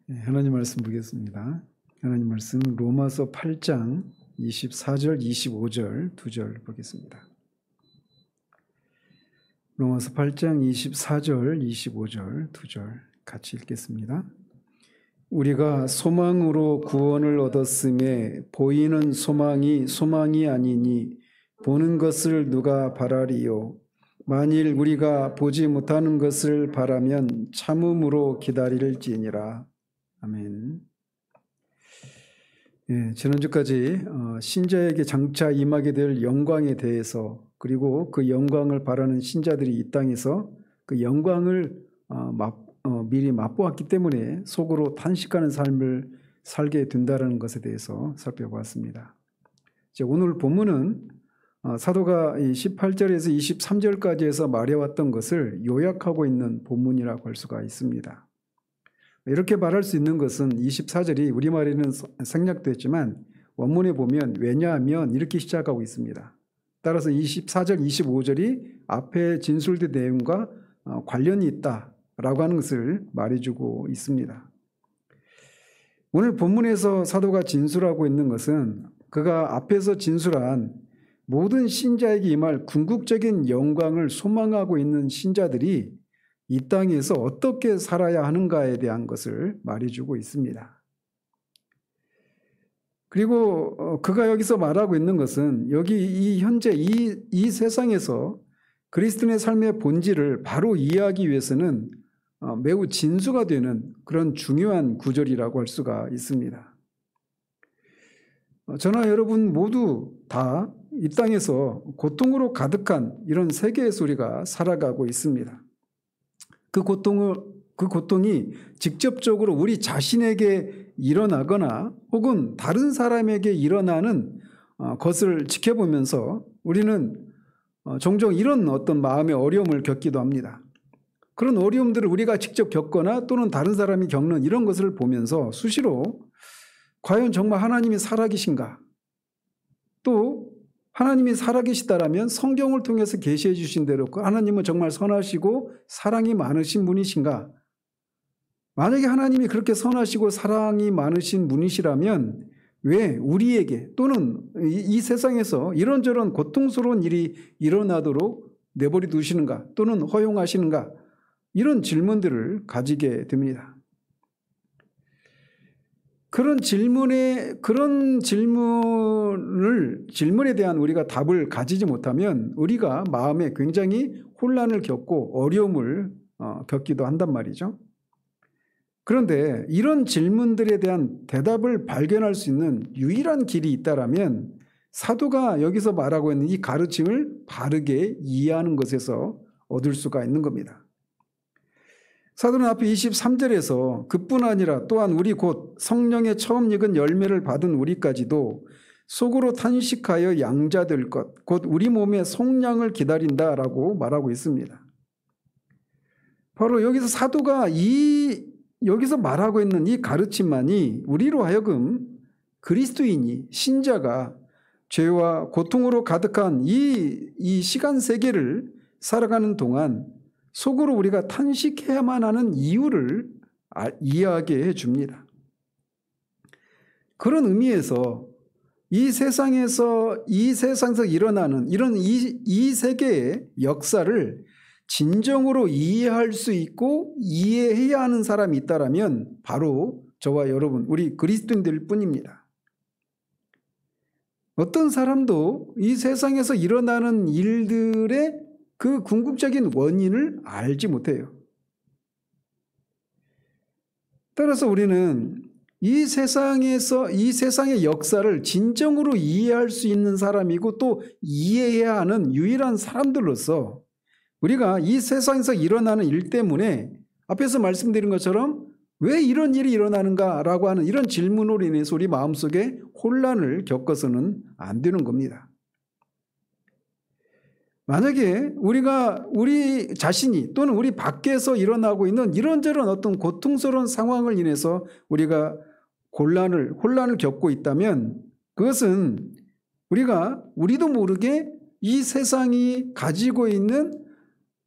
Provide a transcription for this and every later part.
하나님 말씀 보겠습니다. 하나님 말씀 로마서 8장 24절 25절 2절 보겠습니다. 로마서 8장 24절 25절 2절 같이 읽겠습니다. 우리가 소망으로 구원을 얻었음에 보이는 소망이 아니니 보는 것을 누가 바라리요. 만일 우리가 보지 못하는 것을 바라면 참음으로 기다릴지니라. 아멘. 지난주까지 신자에게 장차 임하게 될 영광에 대해서, 그리고 그 영광을 바라는 신자들이 이 땅에서 그 영광을 미리 맛보았기 때문에 속으로 탄식하는 삶을 살게 된다는 것에 대해서 살펴보았습니다. 오늘 본문은 사도가 18절에서 23절까지에서 말해왔던 것을 요약하고 있는 본문이라고 할 수가 있습니다. 이렇게 말할 수 있는 것은 24절이 우리말에는 생략됐지만 원문에 보면 왜냐하면 이렇게 시작하고 있습니다. 따라서 24절, 25절이 앞에 진술된 내용과 관련이 있다라고 하는 것을 말해주고 있습니다. 오늘 본문에서 사도가 진술하고 있는 것은 그가 앞에서 진술한 모든 신자에게 임할 궁극적인 영광을 소망하고 있는 신자들이 이 땅에서 어떻게 살아야 하는가에 대한 것을 말해주고 있습니다. 그리고 그가 여기서 말하고 있는 것은 여기 현재 이 세상에서 그리스도인의 삶의 본질을 바로 이해하기 위해서는 매우 진수가 되는 그런 중요한 구절이라고 할 수가 있습니다. 저나 여러분 모두 다 이 땅에서 고통으로 가득한 이런 세계에서 우리가 살아가고 있습니다. 그 고통이 직접적으로 우리 자신에게 일어나거나 혹은 다른 사람에게 일어나는 것을 지켜보면서 우리는 종종 이런 어떤 마음의 어려움을 겪기도 합니다. 그런 어려움들을 우리가 직접 겪거나 또는 다른 사람이 겪는 이런 것을 보면서 수시로 과연 정말 하나님이 살아계신가? 또 하나님이 살아계시다라면 성경을 통해서 계시해 주신 대로 하나님은 정말 선하시고 사랑이 많으신 분이신가? 만약에 하나님이 그렇게 선하시고 사랑이 많으신 분이시라면 왜 우리에게 또는 이 세상에서 이런저런 고통스러운 일이 일어나도록 내버려 두시는가? 또는 허용하시는가? 이런 질문들을 가지게 됩니다. 그런 질문에 대한 우리가 답을 가지지 못하면 우리가 마음에 굉장히 혼란을 겪고 어려움을 겪기도 한단 말이죠. 그런데 이런 질문들에 대한 대답을 발견할 수 있는 유일한 길이 있다라면 사도가 여기서 말하고 있는 이 가르침을 바르게 이해하는 것에서 얻을 수가 있는 겁니다. 사도는 앞에 23절에서 그뿐 아니라 또한 우리 곧 성령의 처음 익은 열매를 받은 우리까지도 속으로 탄식하여 양자될 것, 곧 우리 몸의 속량을 기다린다라고 말하고 있습니다. 바로 여기서 사도가 여기서 말하고 있는 이 가르침만이 우리로 하여금 그리스도인이 신자가 죄와 고통으로 가득한 이 시간 세계를 살아가는 동안 속으로 우리가 탄식해야만 하는 이유를 이해하게 해줍니다. 그런 의미에서 이 세상에서 일어나는 이런 이 세계의 역사를 진정으로 이해할 수 있고 이해해야 하는 사람이 있다라면 바로 저와 여러분, 우리 그리스도인들 뿐입니다. 어떤 사람도 이 세상에서 일어나는 일들의 그 궁극적인 원인을 알지 못해요. 따라서 우리는 이 세상의 역사를 진정으로 이해할 수 있는 사람이고 또 이해해야 하는 유일한 사람들로서 우리가 이 세상에서 일어나는 일 때문에 앞에서 말씀드린 것처럼 왜 이런 일이 일어나는가라고 하는 이런 질문으로 인해서 우리 마음속에 혼란을 겪어서는 안 되는 겁니다. 만약에 우리 자신이 또는 우리 밖에서 일어나고 있는 이런저런 어떤 고통스러운 상황을 인해서 우리가 혼란을 겪고 있다면 그것은 우리도 모르게 이 세상이 가지고 있는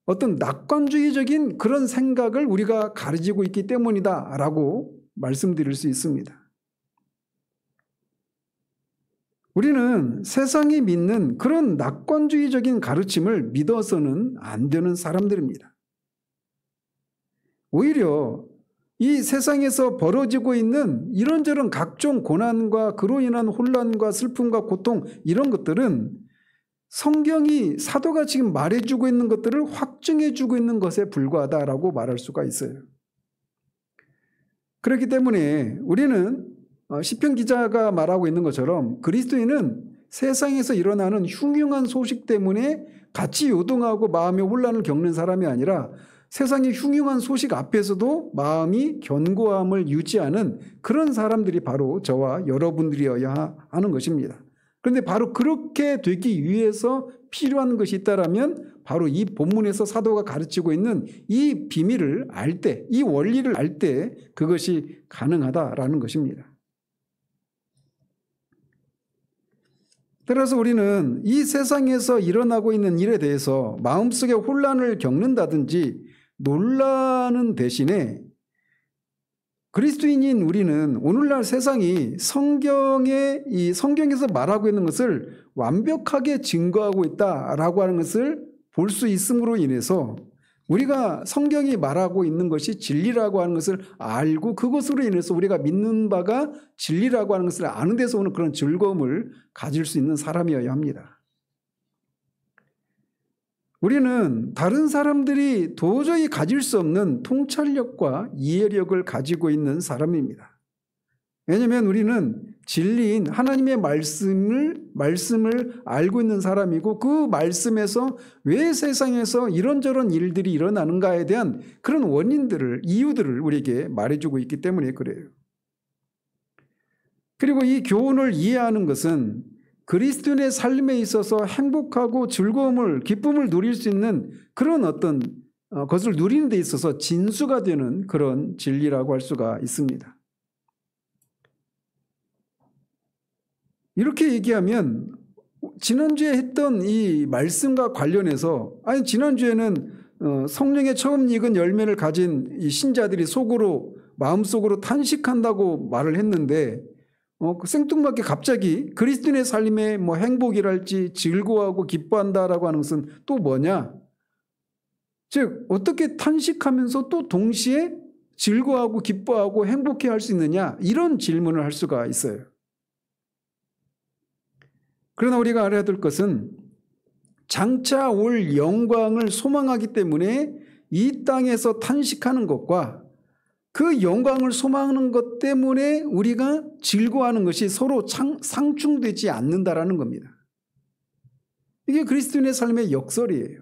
어떤 낙관주의적인 그런 생각을 우리가 가지고 있기 때문이다라고 말씀드릴 수 있습니다. 우리는 세상이 믿는 그런 낙관주의적인 가르침을 믿어서는 안 되는 사람들입니다. 오히려 이 세상에서 벌어지고 있는 이런저런 각종 고난과 그로 인한 혼란과 슬픔과 고통, 이런 것들은 성경이, 사도가 지금 말해주고 있는 것들을 확증해주고 있는 것에 불과하다라고 말할 수가 있어요. 그렇기 때문에 우리는 시편 기자가 말하고 있는 것처럼 그리스도인은 세상에서 일어나는 흉흉한 소식 때문에 같이 요동하고 마음의 혼란을 겪는 사람이 아니라 세상의 흉흉한 소식 앞에서도 마음이 견고함을 유지하는 그런 사람들이 바로 저와 여러분들이어야 하는 것입니다. 그런데 바로 그렇게 되기 위해서 필요한 것이 있다라면 바로 이 본문에서 사도가 가르치고 있는 이 비밀을 알 때, 이 원리를 알 때 그것이 가능하다라는 것입니다. 따라서 우리는 이 세상에서 일어나고 있는 일에 대해서 마음속에 혼란을 겪는다든지 놀라는 대신에 그리스도인인 우리는 오늘날 세상이 성경에서 말하고 있는 것을 완벽하게 증거하고 있다라고 하는 것을 볼 수 있음으로 인해서 우리가 성경이 말하고 있는 것이 진리라고 하는 것을 알고 그것으로 인해서 우리가 믿는 바가 진리라고 하는 것을 아는 데서 오는 그런 즐거움을 가질 수 있는 사람이어야 합니다. 우리는 다른 사람들이 도저히 가질 수 없는 통찰력과 이해력을 가지고 있는 사람입니다. 왜냐하면 우리는 진리인 하나님의 말씀을 알고 있는 사람이고 그 말씀에서 왜 세상에서 이런저런 일들이 일어나는가에 대한 그런 원인들을, 이유들을 우리에게 말해주고 있기 때문에 그래요. 그리고 이 교훈을 이해하는 것은 그리스도인의 삶에 있어서 행복하고 즐거움을, 기쁨을 누릴 수 있는 그런 어떤 것을 누리는 데 있어서 진수가 되는 그런 진리라고 할 수가 있습니다. 이렇게 얘기하면 지난주에 했던 이 말씀과 관련해서, 아니 지난주에는 성령의 처음 익은 열매를 가진 이 신자들이 속으로, 마음속으로 탄식한다고 말을 했는데 생뚱맞게 갑자기 그리스도인의 삶에 뭐 행복이랄지 즐거워하고 기뻐한다라고 하는 것은 또 뭐냐? 즉 어떻게 탄식하면서 또 동시에 즐거워하고 기뻐하고 행복해할 수 있느냐? 이런 질문을 할 수가 있어요. 그러나 우리가 알아야 될 것은 장차 올 영광을 소망하기 때문에 이 땅에서 탄식하는 것과 그 영광을 소망하는 것 때문에 우리가 즐거워하는 것이 서로 상충되지 않는다라는 겁니다. 이게 그리스도인의 삶의 역설이에요.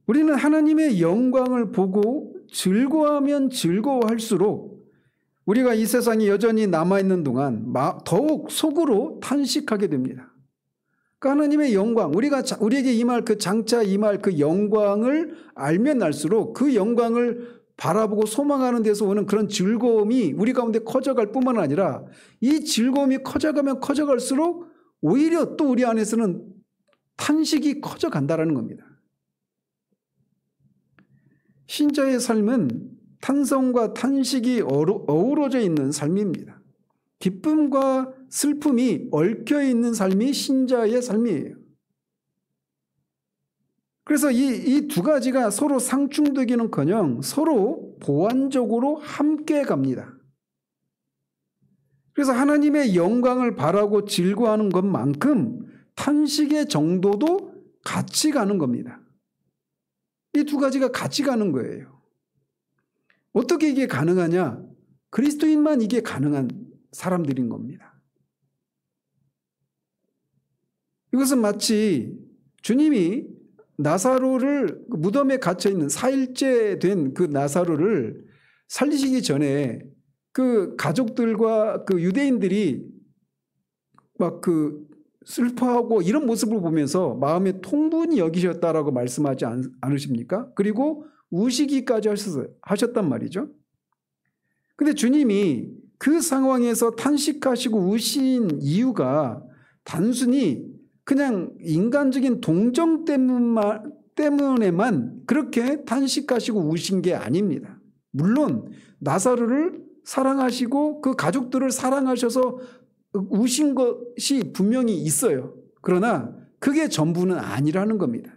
우리는 하나님의 영광을 보고 즐거워하면 즐거워할수록 우리가 이 세상에 여전히 남아있는 동안 더욱 속으로 탄식하게 됩니다. 그 하나님의 영광, 우리에게 임할 그 장차 임할 그 영광을 알면 알수록 그 영광을 바라보고 소망하는 데서 오는 그런 즐거움이 우리 가운데 커져갈 뿐만 아니라 이 즐거움이 커져가면 커져갈수록 오히려 또 우리 안에서는 탄식이 커져간다라는 겁니다. 신자의 삶은 탄성과 탄식이 어우러져 있는 삶입니다. 기쁨과 슬픔이 얽혀 있는 삶이 신자의 삶이에요. 그래서 이 두 가지가 서로 상충되기는커녕 서로 보완적으로 함께 갑니다. 그래서 하나님의 영광을 바라고 즐거워하는 것만큼 탄식의 정도도 같이 가는 겁니다. 이 두 가지가 같이 가는 거예요. 어떻게 이게 가능하냐? 그리스도인만 이게 가능한 사람들인 겁니다. 이것은 마치 주님이 나사로를 무덤에 갇혀있는 4일째 된 그 나사로를 살리시기 전에 그 가족들과 그 유대인들이 막 그 슬퍼하고 이런 모습을 보면서 마음에 통분히 여기셨다라고 말씀하지 않으십니까? 그리고 우시기까지 하셨단 말이죠. 근데 주님이 그 상황에서 탄식하시고 우신 이유가 단순히 그냥 인간적인 동정 때문에만 그렇게 탄식하시고 우신 게 아닙니다. 물론 나사로를 사랑하시고 그 가족들을 사랑하셔서 우신 것이 분명히 있어요. 그러나 그게 전부는 아니라는 겁니다.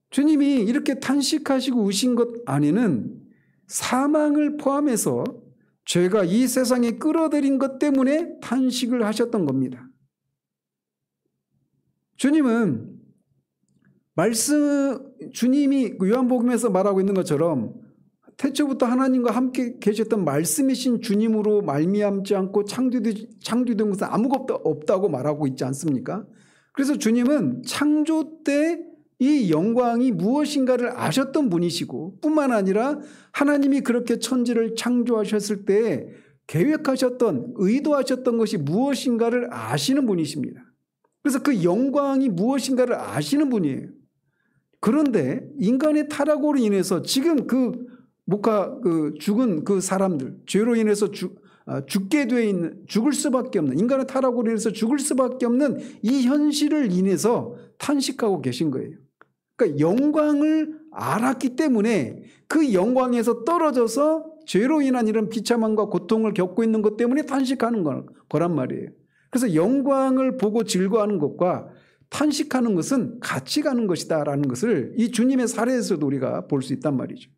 주님이 이렇게 탄식하시고 우신 것 안에는 사망을 포함해서 죄가 이 세상에 끌어들인 것 때문에 탄식을 하셨던 겁니다. 주님이 요한복음에서 말하고 있는 것처럼 태초부터 하나님과 함께 계셨던 말씀이신 주님으로 말미암지 않고 창조된 것은 아무것도 없다고 말하고 있지 않습니까? 그래서 주님은 창조 때 이 영광이 무엇인가를 아셨던 분이시고 뿐만 아니라 하나님이 그렇게 천지를 창조하셨을 때 계획하셨던 의도하셨던 것이 무엇인가를 아시는 분이십니다. 그래서 그 영광이 무엇인가를 아시는 분이에요. 그런데 인간의 타락으로 인해서 지금 죽은 그 사람들, 죄로 인해서 죽게 돼 있는, 죽을 수밖에 없는, 인간의 타락으로 인해서 죽을 수밖에 없는 이 현실을 인해서 탄식하고 계신 거예요. 그러니까 영광을 알았기 때문에 그 영광에서 떨어져서 죄로 인한 이런 비참함과 고통을 겪고 있는 것 때문에 탄식하는 거란 말이에요. 그래서 영광을 보고 즐거워하는 것과 탄식하는 것은 같이 가는 것이다라는 것을 이 주님의 사례에서도 우리가 볼 수 있단 말이죠.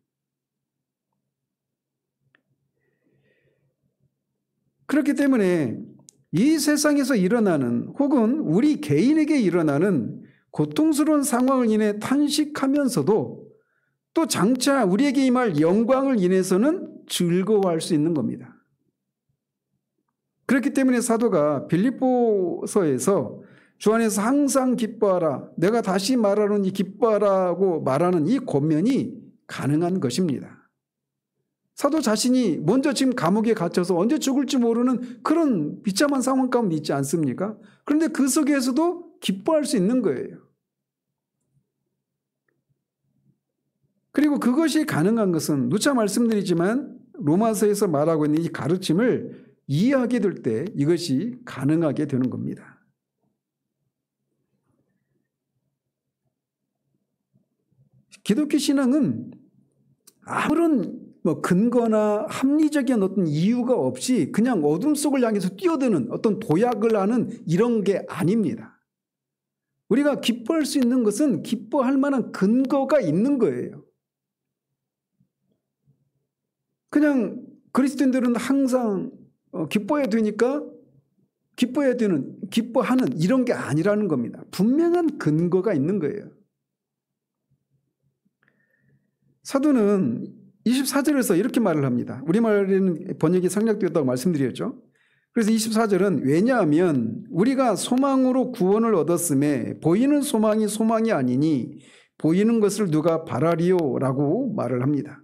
그렇기 때문에 이 세상에서 일어나는 혹은 우리 개인에게 일어나는 고통스러운 상황을 인해 탄식하면서도 또 장차 우리에게 임할 영광을 인해서는 즐거워할 수 있는 겁니다. 그렇기 때문에 사도가 빌립보서에서 주 안에서 항상 기뻐하라, 내가 다시 말하노니 기뻐하라고 말하는 이 권면이 가능한 것입니다. 사도 자신이 먼저 지금 감옥에 갇혀서 언제 죽을지 모르는 그런 비참한 상황 가운데 있지 않습니까? 그런데 그 속에서도 기뻐할 수 있는 거예요. 그리고 그것이 가능한 것은 누차 말씀드리지만 로마서에서 말하고 있는 이 가르침을 이해하게 될 때 이것이 가능하게 되는 겁니다. 기독교 신앙은 아무런 근거나 합리적인 어떤 이유가 없이 그냥 어둠 속을 향해서 뛰어드는 어떤 도약을 하는 이런 게 아닙니다. 우리가 기뻐할 수 있는 것은 기뻐할 만한 근거가 있는 거예요. 그냥 그리스도인들은 항상 기뻐해야 되니까 기뻐하는 이런 게 아니라는 겁니다. 분명한 근거가 있는 거예요. 사도는 24절에서 이렇게 말을 합니다. 우리말에는 번역이 상략되었다고 말씀드렸죠. 그래서 24절은 왜냐하면 우리가 소망으로 구원을 얻었음에 보이는 소망이 소망이 아니니 보이는 것을 누가 바라리요? 라고 말을 합니다.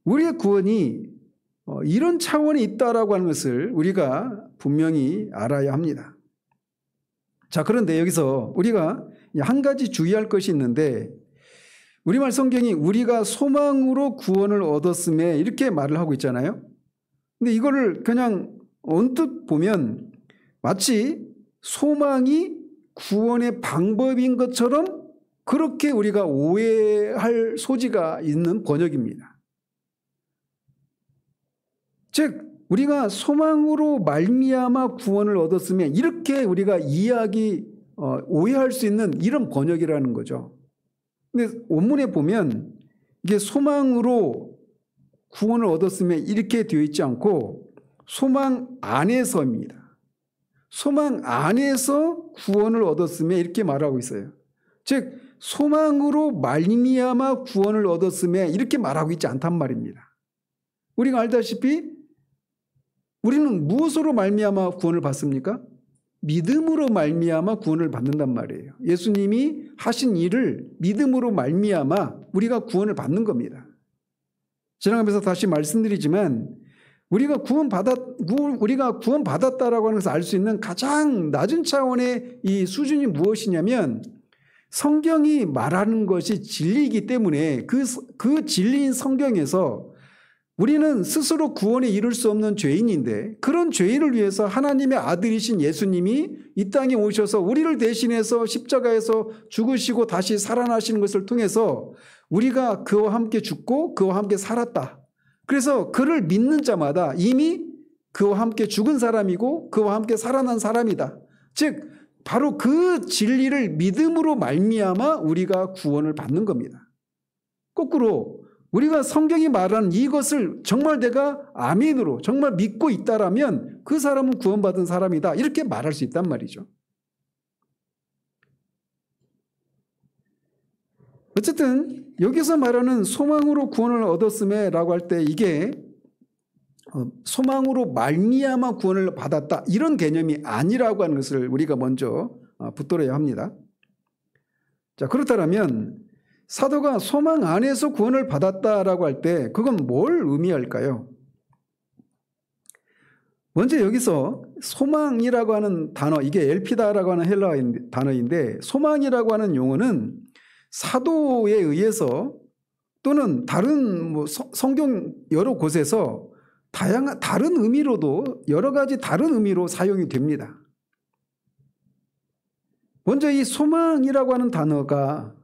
우리의 구원이 이런 차원에 있다라고 하는 것을 우리가 분명히 알아야 합니다. 자, 그런데 여기서 우리가 한 가지 주의할 것이 있는데 우리말 성경이 우리가 소망으로 구원을 얻었음에 이렇게 말을 하고 있잖아요. 근데 이거를 그냥 언뜻 보면 마치 소망이 구원의 방법인 것처럼 그렇게 우리가 오해할 소지가 있는 번역입니다. 즉 우리가 소망으로 말미암아 구원을 얻었으면 이렇게 우리가 오해할 수 있는 이런 번역이라는 거죠. 근데 원문에 보면 이게 소망으로 구원을 얻었으면 이렇게 되어 있지 않고 소망 안에서입니다. 소망 안에서 구원을 얻었으면 이렇게 말하고 있어요. 즉 소망으로 말미암아 구원을 얻었으면 이렇게 말하고 있지 않단 말입니다. 우리가 알다시피 우리는 무엇으로 말미암아 구원을 받습니까? 믿음으로 말미암아 구원을 받는단 말이에요. 예수님이 하신 일을 믿음으로 말미암아 우리가 구원을 받는 겁니다. 지나가면서 다시 말씀드리지만 우리가 구원받았다라고 하는 것을 알 수 있는 가장 낮은 차원의 이 수준이 무엇이냐면 성경이 말하는 것이 진리이기 때문에 그 진리인 성경에서 우리는 스스로 구원에 이를 수 없는 죄인인데 그런 죄인을 위해서 하나님의 아들이신 예수님이 이 땅에 오셔서 우리를 대신해서 십자가에서 죽으시고 다시 살아나시는 것을 통해서 우리가 그와 함께 죽고 그와 함께 살았다. 그래서 그를 믿는 자마다 이미 그와 함께 죽은 사람이고 그와 함께 살아난 사람이다. 즉 바로 그 진리를 믿음으로 말미암아 우리가 구원을 받는 겁니다. 거꾸로 우리가 성경이 말하는 이것을 정말 내가 아멘으로 정말 믿고 있다라면 그 사람은 구원받은 사람이다. 이렇게 말할 수 있단 말이죠. 어쨌든 여기서 말하는 소망으로 구원을 얻었음에라고 할 때 이게 소망으로 말미암아 구원을 받았다 이런 개념이 아니라고 하는 것을 우리가 먼저 붙들어야 합니다. 자, 그렇다면 사도가 소망 안에서 구원을 받았다라고 할 때 그건 뭘 의미할까요? 먼저 여기서 소망이라고 하는 단어, 이게 엘피다라고 하는 헬라어 단어인데 소망이라고 하는 용어는 사도에 의해서 또는 다른 성경 여러 곳에서 다양한 다른 의미로도 여러 가지 다른 의미로 사용이 됩니다. 먼저 이 소망이라고 하는 단어가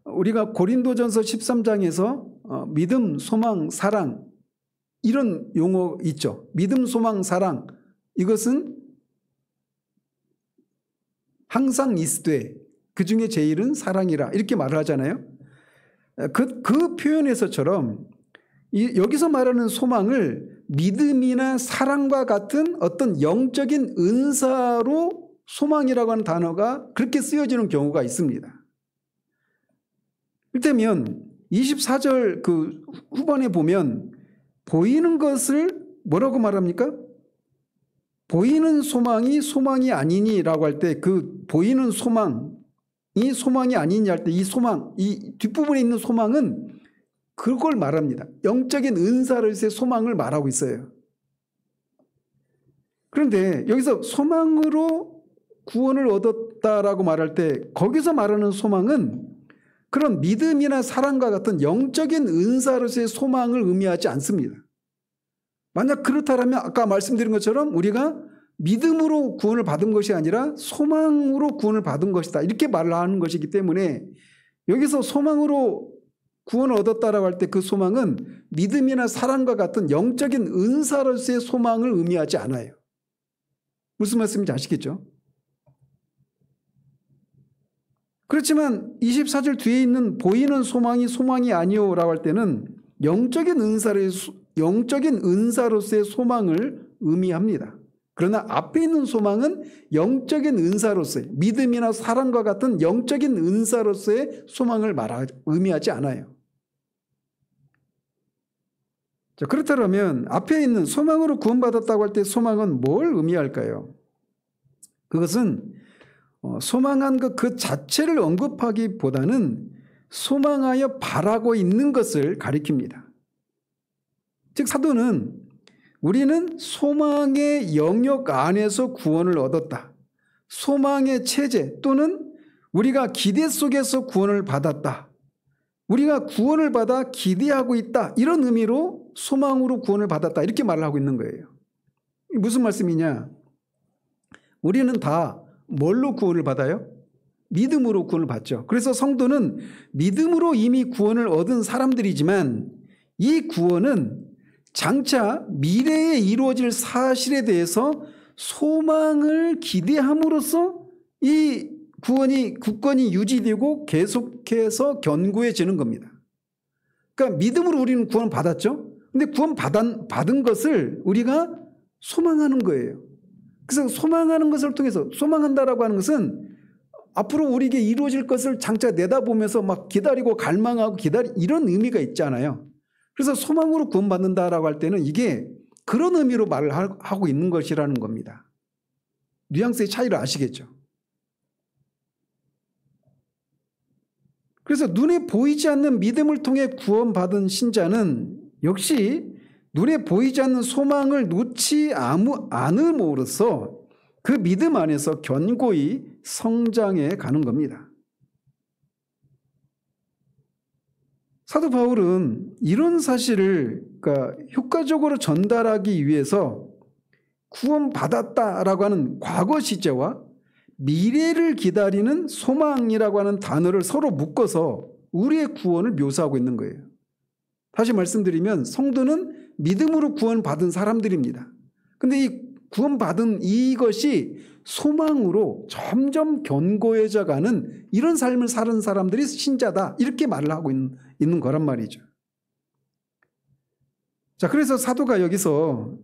우리가 고린도전서 13장에서 믿음, 소망, 사랑 이런 용어 있죠. 믿음, 소망, 사랑 이것은 항상 있으되 그 중에 제일은 사랑이라 이렇게 말을 하잖아요. 그 표현에서처럼 여기서 말하는 소망을 믿음이나 사랑과 같은 어떤 영적인 은사로 소망이라고 하는 단어가 그렇게 쓰여지는 경우가 있습니다. 이를테면 24절 그 후반에 보면 보이는 것을 뭐라고 말합니까? 보이는 소망이 소망이 아니니라고 할 때 그 보이는 소망이 소망이 아니니 할 때 이 소망, 이 뒷부분에 있는 소망은 그걸 말합니다. 영적인 은사로서의 소망을 말하고 있어요. 그런데 여기서 소망으로 구원을 얻었다라고 말할 때 거기서 말하는 소망은 그런 믿음이나 사랑과 같은 영적인 은사로서의 소망을 의미하지 않습니다. 만약 그렇다면 아까 말씀드린 것처럼 우리가 믿음으로 구원을 받은 것이 아니라 소망으로 구원을 받은 것이다. 이렇게 말을 하는 것이기 때문에 여기서 소망으로 구원을 얻었다라고 할 때 그 소망은 믿음이나 사랑과 같은 영적인 은사로서의 소망을 의미하지 않아요. 무슨 말씀인지 아시겠죠? 그렇지만 24절 뒤에 있는 보이는 소망이 아니오라고 할 때는 영적인 은사로서의 소망을 의미합니다. 그러나 앞에 있는 소망은 영적인 은사로서의 믿음이나 사랑과 같은 영적인 은사로서의 소망을 의미하지 않아요. 자, 그렇다면 앞에 있는 소망으로 구원받았다고 할 때 소망은 뭘 의미할까요? 그것은 소망한 것 그 자체를 언급하기보다는 소망하여 바라고 있는 것을 가리킵니다. 즉 사도는 우리는 소망의 영역 안에서 구원을 얻었다. 소망의 체제 또는 우리가 기대 속에서 구원을 받았다. 우리가 구원을 받아 기대하고 있다. 이런 의미로 소망으로 구원을 받았다. 이렇게 말을 하고 있는 거예요. 무슨 말씀이냐? 우리는 다 뭘로 구원을 받아요? 믿음으로 구원을 받죠. 그래서 성도는 믿음으로 이미 구원을 얻은 사람들이지만 이 구원은 장차 미래에 이루어질 사실에 대해서 소망을 기대함으로써 이 굳건히 유지되고 계속해서 견고해지는 겁니다. 그러니까 믿음으로 우리는 구원 받았죠. 근데 구원 받은 것을 우리가 소망하는 거예요. 그래서 소망하는 것을 통해서 소망한다라고 하는 것은 앞으로 우리에게 이루어질 것을 장차 내다보면서 막 기다리고 갈망하고 이런 의미가 있잖아요. 그래서 소망으로 구원받는다라고 할 때는 이게 그런 의미로 말을 하고 있는 것이라는 겁니다. 뉘앙스의 차이를 아시겠죠? 그래서 눈에 보이지 않는 믿음을 통해 구원받은 신자는 역시 눈에 보이지 않는 소망을 놓지 않음으로써 그 믿음 안에서 견고히 성장해 가는 겁니다. 사도 바울은 이런 사실을 그러니까 효과적으로 전달하기 위해서 구원받았다라고 하는 과거 시제와 미래를 기다리는 소망이라고 하는 단어를 서로 묶어서 우리의 구원을 묘사하고 있는 거예요. 다시 말씀드리면 성도는 믿음으로 구원받은 사람들입니다. 그런데 이 구원받은 이것이 소망으로 점점 견고해져 가는 이런 삶을 사는 사람들이 신자다, 이렇게 말을 하고 있는 거란 말이죠. 자, 그래서 사도가 여기서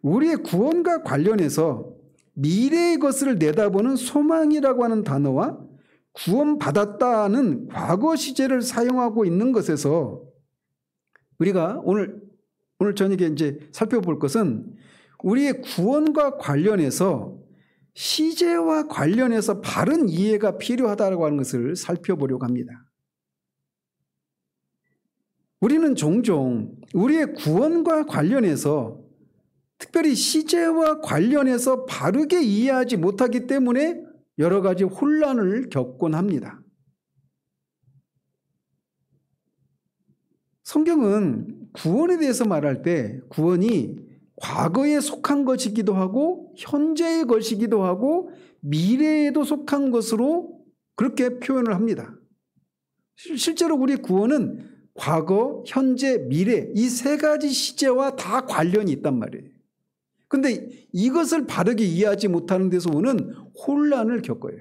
우리의 구원과 관련해서 미래의 것을 내다보는 소망이라고 하는 단어와 구원받았다는 과거 시제를 사용하고 있는 것에서 우리가 오늘 저녁에 이제 살펴볼 것은 우리의 구원과 관련해서 시제와 관련해서 바른 이해가 필요하다고 하는 것을 살펴보려고 합니다. 우리는 종종 우리의 구원과 관련해서 특별히 시제와 관련해서 바르게 이해하지 못하기 때문에 여러 가지 혼란을 겪곤 합니다. 성경은 구원에 대해서 말할 때 구원이 과거에 속한 것이기도 하고 현재의 것이기도 하고 미래에도 속한 것으로 그렇게 표현을 합니다. 실제로 우리 구원은 과거, 현재, 미래 이 세 가지 시제와 다 관련이 있단 말이에요. 그런데 이것을 바르게 이해하지 못하는 데서 오는 혼란을 겪어요.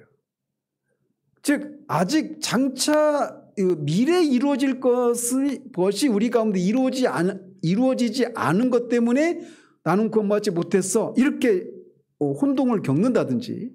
즉 아직 장차 미래에 이루어질 것이 우리 가운데 이루어지지 않은 것 때문에 나는 구원받지 못했어, 이렇게 혼동을 겪는다든지,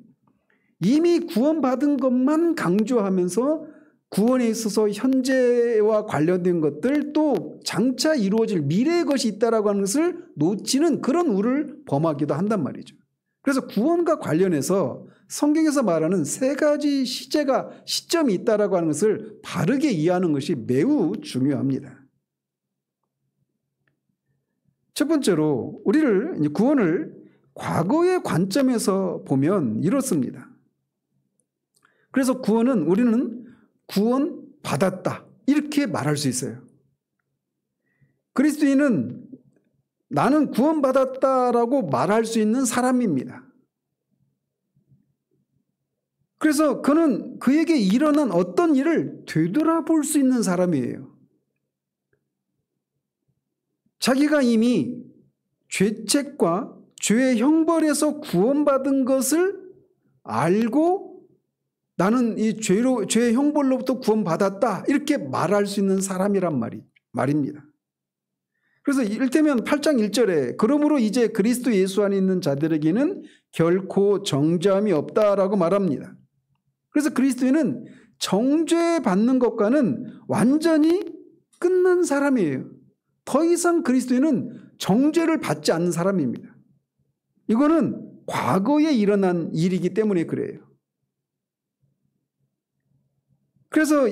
이미 구원받은 것만 강조하면서 구원에 있어서 현재와 관련된 것들 또 장차 이루어질 미래의 것이 있다라고 하는 것을 놓치는 그런 우를 범하기도 한단 말이죠. 그래서 구원과 관련해서 성경에서 말하는 세 가지 시점이 있다라고 하는 것을 바르게 이해하는 것이 매우 중요합니다. 첫 번째로 우리를 구원을 과거의 관점에서 보면 이렇습니다. 그래서 우리는 구원받았다, 이렇게 말할 수 있어요. 그리스도인은 나는 구원받았다라고 말할 수 있는 사람입니다. 그래서 그에게 일어난 어떤 일을 되돌아볼 수 있는 사람이에요. 자기가 이미 죄책과 죄의 형벌에서 구원받은 것을 알고 나는 이 죄의 형벌로부터 구원받았다, 이렇게 말할 수 있는 사람이란 말입니다. 그래서 이를테면 8장 1절에 그러므로 이제 그리스도 예수 안에 있는 자들에게는 결코 정죄함이 없다라고 말합니다. 그래서 그리스도인은 정죄받는 것과는 완전히 끝난 사람이에요. 더 이상 그리스도인은 정죄를 받지 않는 사람입니다. 이거는 과거에 일어난 일이기 때문에 그래요. 그래서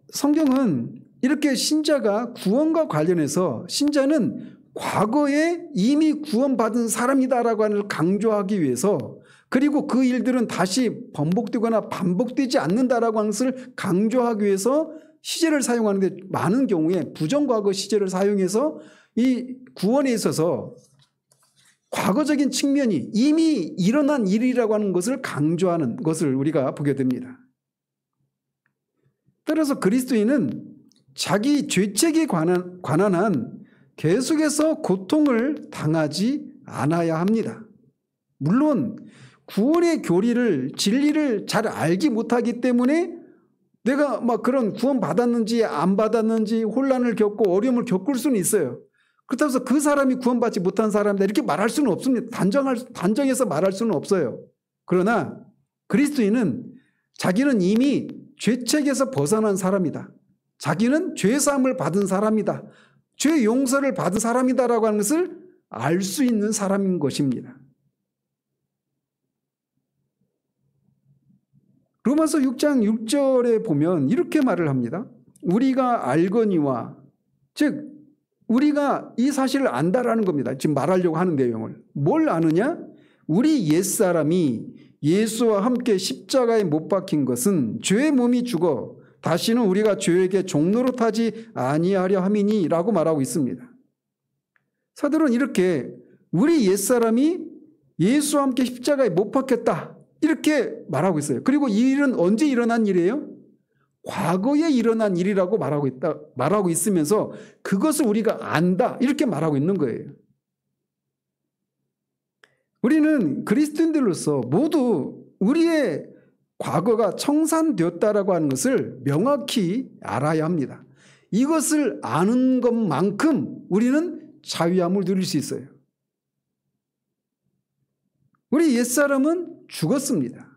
성경은 이렇게 신자가 구원과 관련해서 신자는 과거에 이미 구원받은 사람이다라고 하는 걸 강조하기 위해서, 그리고 그 일들은 다시 번복되거나 반복되지 않는다라고 하는 것을 강조하기 위해서 시제를 사용하는데 많은 경우에 부정과거 시제를 사용해서 이 구원에 있어서 과거적인 측면이 이미 일어난 일이라고 하는 것을 강조하는 것을 우리가 보게 됩니다. 따라서 그리스도인은 자기 죄책에 관한 한 계속해서 고통을 당하지 않아야 합니다. 물론 구원의 교리를, 진리를 잘 알지 못하기 때문에 내가 그런 구원 받았는지 안 받았는지 혼란을 겪고 어려움을 겪을 수는 있어요. 그렇다고 해서 그 사람이 구원받지 못한 사람이다, 이렇게 말할 수는 없습니다. 단정해서 말할 수는 없어요. 그러나 그리스도인은 자기는 이미 죄책에서 벗어난 사람이다, 자기는 죄사함을 받은 사람이다, 죄 용서를 받은 사람이다라고 하는 것을 알 수 있는 사람인 것입니다. 로마서 6장 6절에 보면 이렇게 말을 합니다. 우리가 알거니와, 즉 우리가 이 사실을 안다라는 겁니다. 지금 말하려고 하는 내용을. 뭘 아느냐? 우리 옛사람이 예수와 함께 십자가에 못 박힌 것은 죄의 몸이 죽어 다시는 우리가 죄에게 종로로 타지 아니하려 함이니라고 말하고 있습니다. 사도는 이렇게 우리 옛사람이 예수와 함께 십자가에 못 박혔다 이렇게 말하고 있어요. 그리고 이 일은 언제 일어난 일이에요? 과거에 일어난 일이라고 말하고 있으면서 그것을 우리가 안다 이렇게 말하고 있는 거예요. 우리는 그리스도인들로서 모두 우리의 과거가 청산되었다라고 하는 것을 명확히 알아야 합니다. 이것을 아는 것만큼 우리는 자유함을 누릴 수 있어요. 우리 옛사람은 죽었습니다.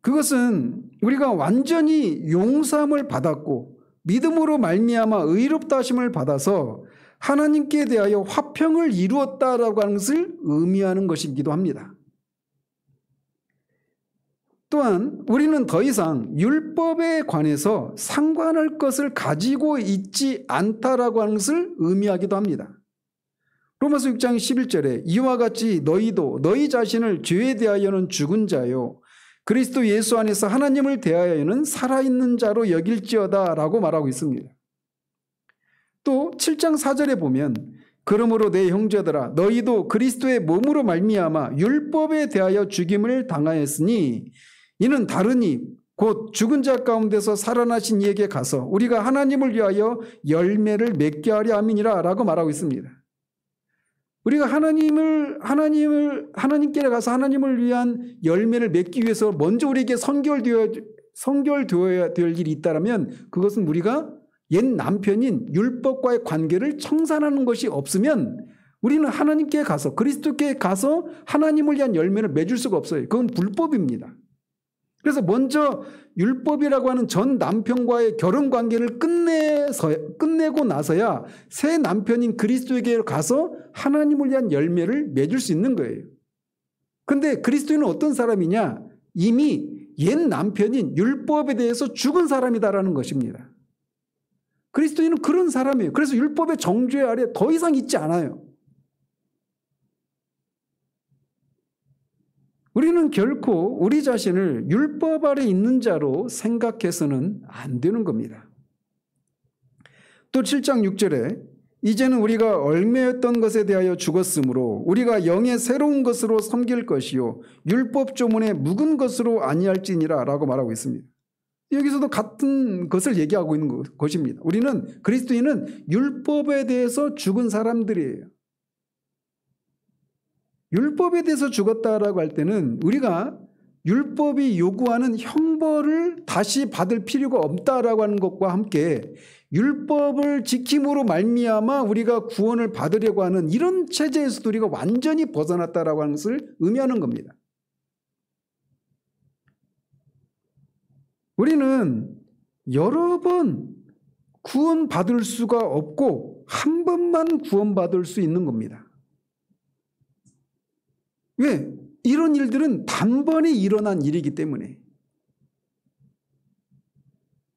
그것은 우리가 완전히 용서함을 받았고 믿음으로 말미암아 의롭다 하심을 받아서 하나님께 대하여 화평을 이루었다라고 하는 것을 의미하는 것이기도 합니다. 또한 우리는 더 이상 율법에 관해서 상관할 것을 가지고 있지 않다라고 하는 것을 의미하기도 합니다. 로마서 6장 11절에 이와 같이 너희도 너희 자신을 죄에 대하여는 죽은 자요 그리스도 예수 안에서 하나님을 대하여는 살아있는 자로 여길지어다 라고 말하고 있습니다. 또 7장 4절에 보면 그러므로 내 형제들아 너희도 그리스도의 몸으로 말미암아 율법에 대하여 죽임을 당하였으니 이는 다르니 곧 죽은 자 가운데서 살아나신 이에게 가서 우리가 하나님을 위하여 열매를 맺게 하려 함이니라 라고 말하고 있습니다. 우리가 하나님께 가서 하나님을 위한 열매를 맺기 위해서 먼저 우리에게 선결되어야 될 일이 있다면 그것은 우리가 옛 남편인 율법과의 관계를 청산하는 것이 없으면 우리는 하나님께 가서 그리스도께 가서 하나님을 위한 열매를 맺을 수가 없어요. 그건 불법입니다. 그래서 먼저 율법이라고 하는 전 남편과의 결혼 관계를 끝내고 나서야 새 남편인 그리스도에게 가서 하나님을 위한 열매를 맺을 수 있는 거예요. 그런데 그리스도인은 어떤 사람이냐? 이미 옛 남편인 율법에 대해서 죽은 사람이다라는 것입니다. 그리스도인은 그런 사람이에요. 그래서 율법의 정죄 아래 더 이상 있지 않아요. 우리는 결코 우리 자신을 율법 아래 있는 자로 생각해서는 안 되는 겁니다. 또 7장 6절에 이제는 우리가 얽매였던 것에 대하여 죽었으므로 우리가 영의 새로운 것으로 섬길 것이요 율법 조문의 묵은 것으로 아니할지니라 라고 말하고 있습니다. 여기서도 같은 것을 얘기하고 있는 것입니다. 우리는 그리스도인은 율법에 대해서 죽은 사람들이에요. 율법에 대해서 죽었다라고 할 때는 우리가 율법이 요구하는 형벌을 다시 받을 필요가 없다라고 하는 것과 함께 율법을 지킴으로 말미암아 우리가 구원을 받으려고 하는 이런 체제에서도 우리가 완전히 벗어났다라고 하는 것을 의미하는 겁니다. 우리는 여러 번 구원받을 수가 없고 한 번만 구원받을 수 있는 겁니다. 왜? 이런 일들은 단번에 일어난 일이기 때문에.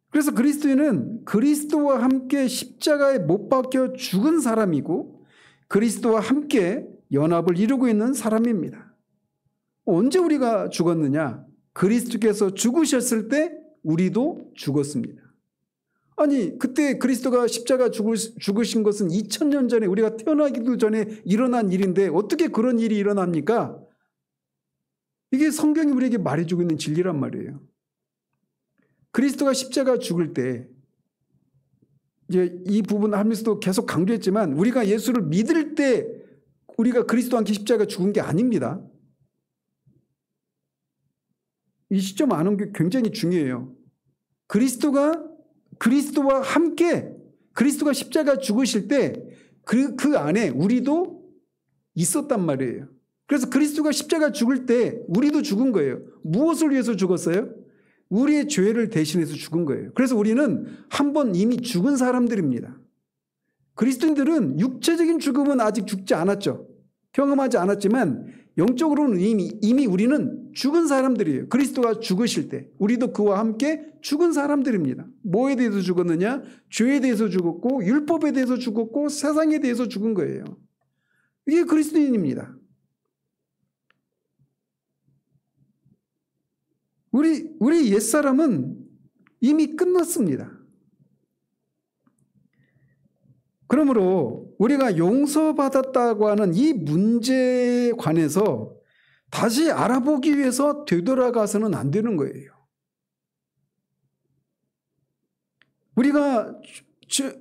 그래서 그리스도인은 그리스도와 함께 십자가에 못 박혀 죽은 사람이고 그리스도와 함께 연합을 이루고 있는 사람입니다. 언제 우리가 죽었느냐? 그리스도께서 죽으셨을 때 우리도 죽었습니다. 아니 그때 그리스도가 십자가 죽으신 것은 2000년 전에 우리가 태어나기도 전에 일어난 일인데 어떻게 그런 일이 일어납니까? 이게 성경이 우리에게 말해주고 있는 진리란 말이에요. 그리스도가 십자가 죽을 때 이제 이 부분 하면서도 계속 강조했지만 우리가 예수를 믿을 때 우리가 그리스도와 함께 십자가 죽은 게 아닙니다. 이 시점 아는 게 굉장히 중요해요. 그리스도와 함께 그리스도가 십자가 죽으실 때 그 안에 우리도 있었단 말이에요. 그래서 그리스도가 십자가 죽을 때 우리도 죽은 거예요. 무엇을 위해서 죽었어요? 우리의 죄를 대신해서 죽은 거예요. 그래서 우리는 한 번 이미 죽은 사람들입니다. 그리스도인들은 육체적인 죽음은 아직 죽지 않았죠. 경험하지 않았지만 영적으로는 이미 우리는 죽은 사람들이에요. 그리스도가 죽으실 때 우리도 그와 함께 죽은 사람들입니다. 뭐에 대해서 죽었느냐? 죄에 대해서 죽었고 율법에 대해서 죽었고 세상에 대해서 죽은 거예요. 이게 그리스도인입니다. 우리 옛사람은 이미 끝났습니다. 그러므로 우리가 용서받았다고 하는 이 문제에 관해서 다시 알아보기 위해서 되돌아가서는 안 되는 거예요. 우리가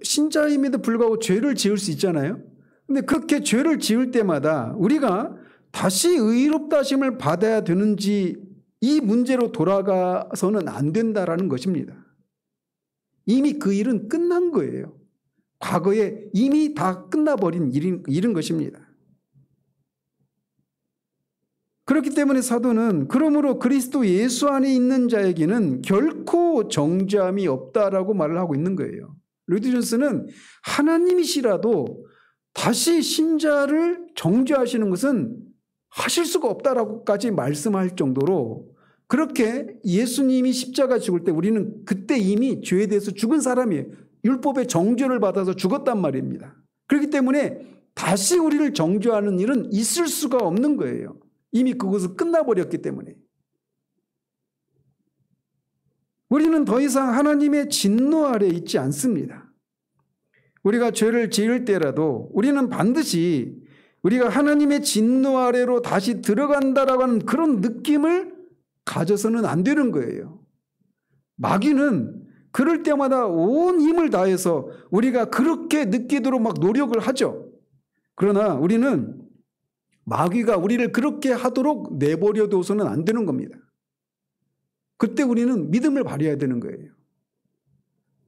신자임에도 불구하고 죄를 지을 수 있잖아요. 근데 그렇게 죄를 지을 때마다 우리가 다시 의롭다 하심을 받아야 되는지 이 문제로 돌아가서는 안 된다라는 것입니다. 이미 그 일은 끝난 거예요. 과거에 이미 다 끝나버린 일인 것입니다. 그렇기 때문에 사도는 그러므로 그리스도 예수 안에 있는 자에게는 결코 정죄함이 없다라고 말을 하고 있는 거예요. 로이드 존스는 하나님이시라도 다시 신자를 정죄하시는 것은 하실 수가 없다라고까지 말씀할 정도로 그렇게 예수님이 십자가 죽을 때 우리는 그때 이미 죄에 대해서 죽은 사람이에요. 율법의 정죄를 받아서 죽었단 말입니다. 그렇기 때문에 다시 우리를 정죄하는 일은 있을 수가 없는 거예요. 이미 그것은 끝나버렸기 때문에. 우리는 더 이상 하나님의 진노 아래 있지 않습니다. 우리가 죄를 지을 때라도 우리는 반드시 우리가 하나님의 진노 아래로 다시 들어간다라고 하는 그런 느낌을 가져서는 안 되는 거예요. 마귀는 그럴 때마다 온 힘을 다해서 우리가 그렇게 느끼도록 막 노력을 하죠. 그러나 우리는 마귀가 우리를 그렇게 하도록 내버려 둬서는 안 되는 겁니다. 그때 우리는 믿음을 발휘해야 되는 거예요.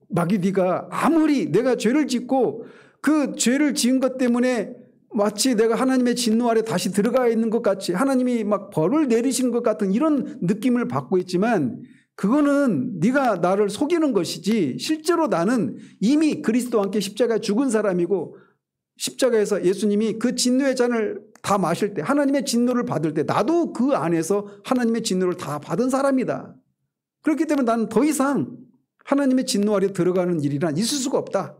마귀 네가 아무리 내가 죄를 짓고 그 죄를 지은 것 때문에 마치 내가 하나님의 진노 아래 다시 들어가 있는 것 같이 하나님이 막 벌을 내리시는 것 같은 이런 느낌을 받고 있지만 그거는 네가 나를 속이는 것이지 실제로 나는 이미 그리스도와 함께 십자가에 죽은 사람이고 십자가에서 예수님이 그 진노의 잔을 다 마실 때 하나님의 진노를 받을 때 나도 그 안에서 하나님의 진노를 다 받은 사람이다. 그렇기 때문에 나는 더 이상 하나님의 진노 아래 들어가는 일이란 있을 수가 없다.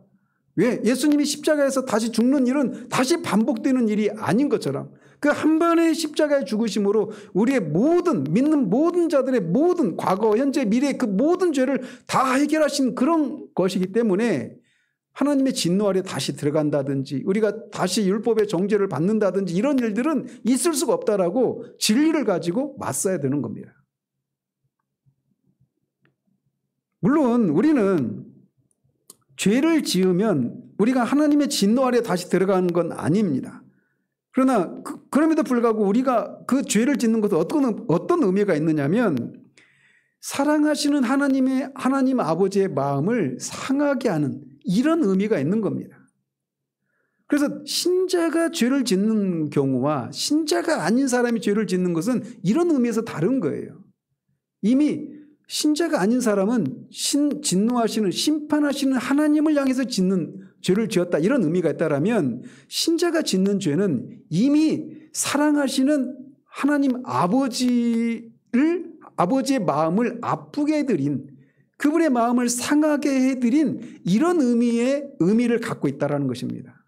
왜? 예수님이 십자가에서 다시 죽는 일은 다시 반복되는 일이 아닌 것처럼 그 한 번의 십자가의 죽으심으로 우리의 모든 믿는 모든 자들의 모든 과거, 현재, 미래 그 모든 죄를 다 해결하신 그런 것이기 때문에 하나님의 진노 아래 다시 들어간다든지 우리가 다시 율법의 정죄를 받는다든지 이런 일들은 있을 수가 없다라고 진리를 가지고 맞서야 되는 겁니다. 물론 우리는 죄를 지으면 우리가 하나님의 진노 아래 다시 들어가는 건 아닙니다. 그러나 그럼에도 불구하고 우리가 그 죄를 짓는 것은 어떤 의미가 있느냐면 사랑하시는 하나님 아버지의 마음을 상하게 하는 이런 의미가 있는 겁니다. 그래서 신자가 죄를 짓는 경우와 신자가 아닌 사람이 죄를 짓는 것은 이런 의미에서 다른 거예요. 이미 신자가 아닌 사람은 진노하시는 심판하시는 하나님을 향해서 짓는 죄를 지었다 이런 의미가 있다라면 신자가 짓는 죄는 이미 사랑하시는 하나님 아버지의 마음을 아프게 해드린 그분의 마음을 상하게 해드린 이런 의미를 갖고 있다는 것입니다.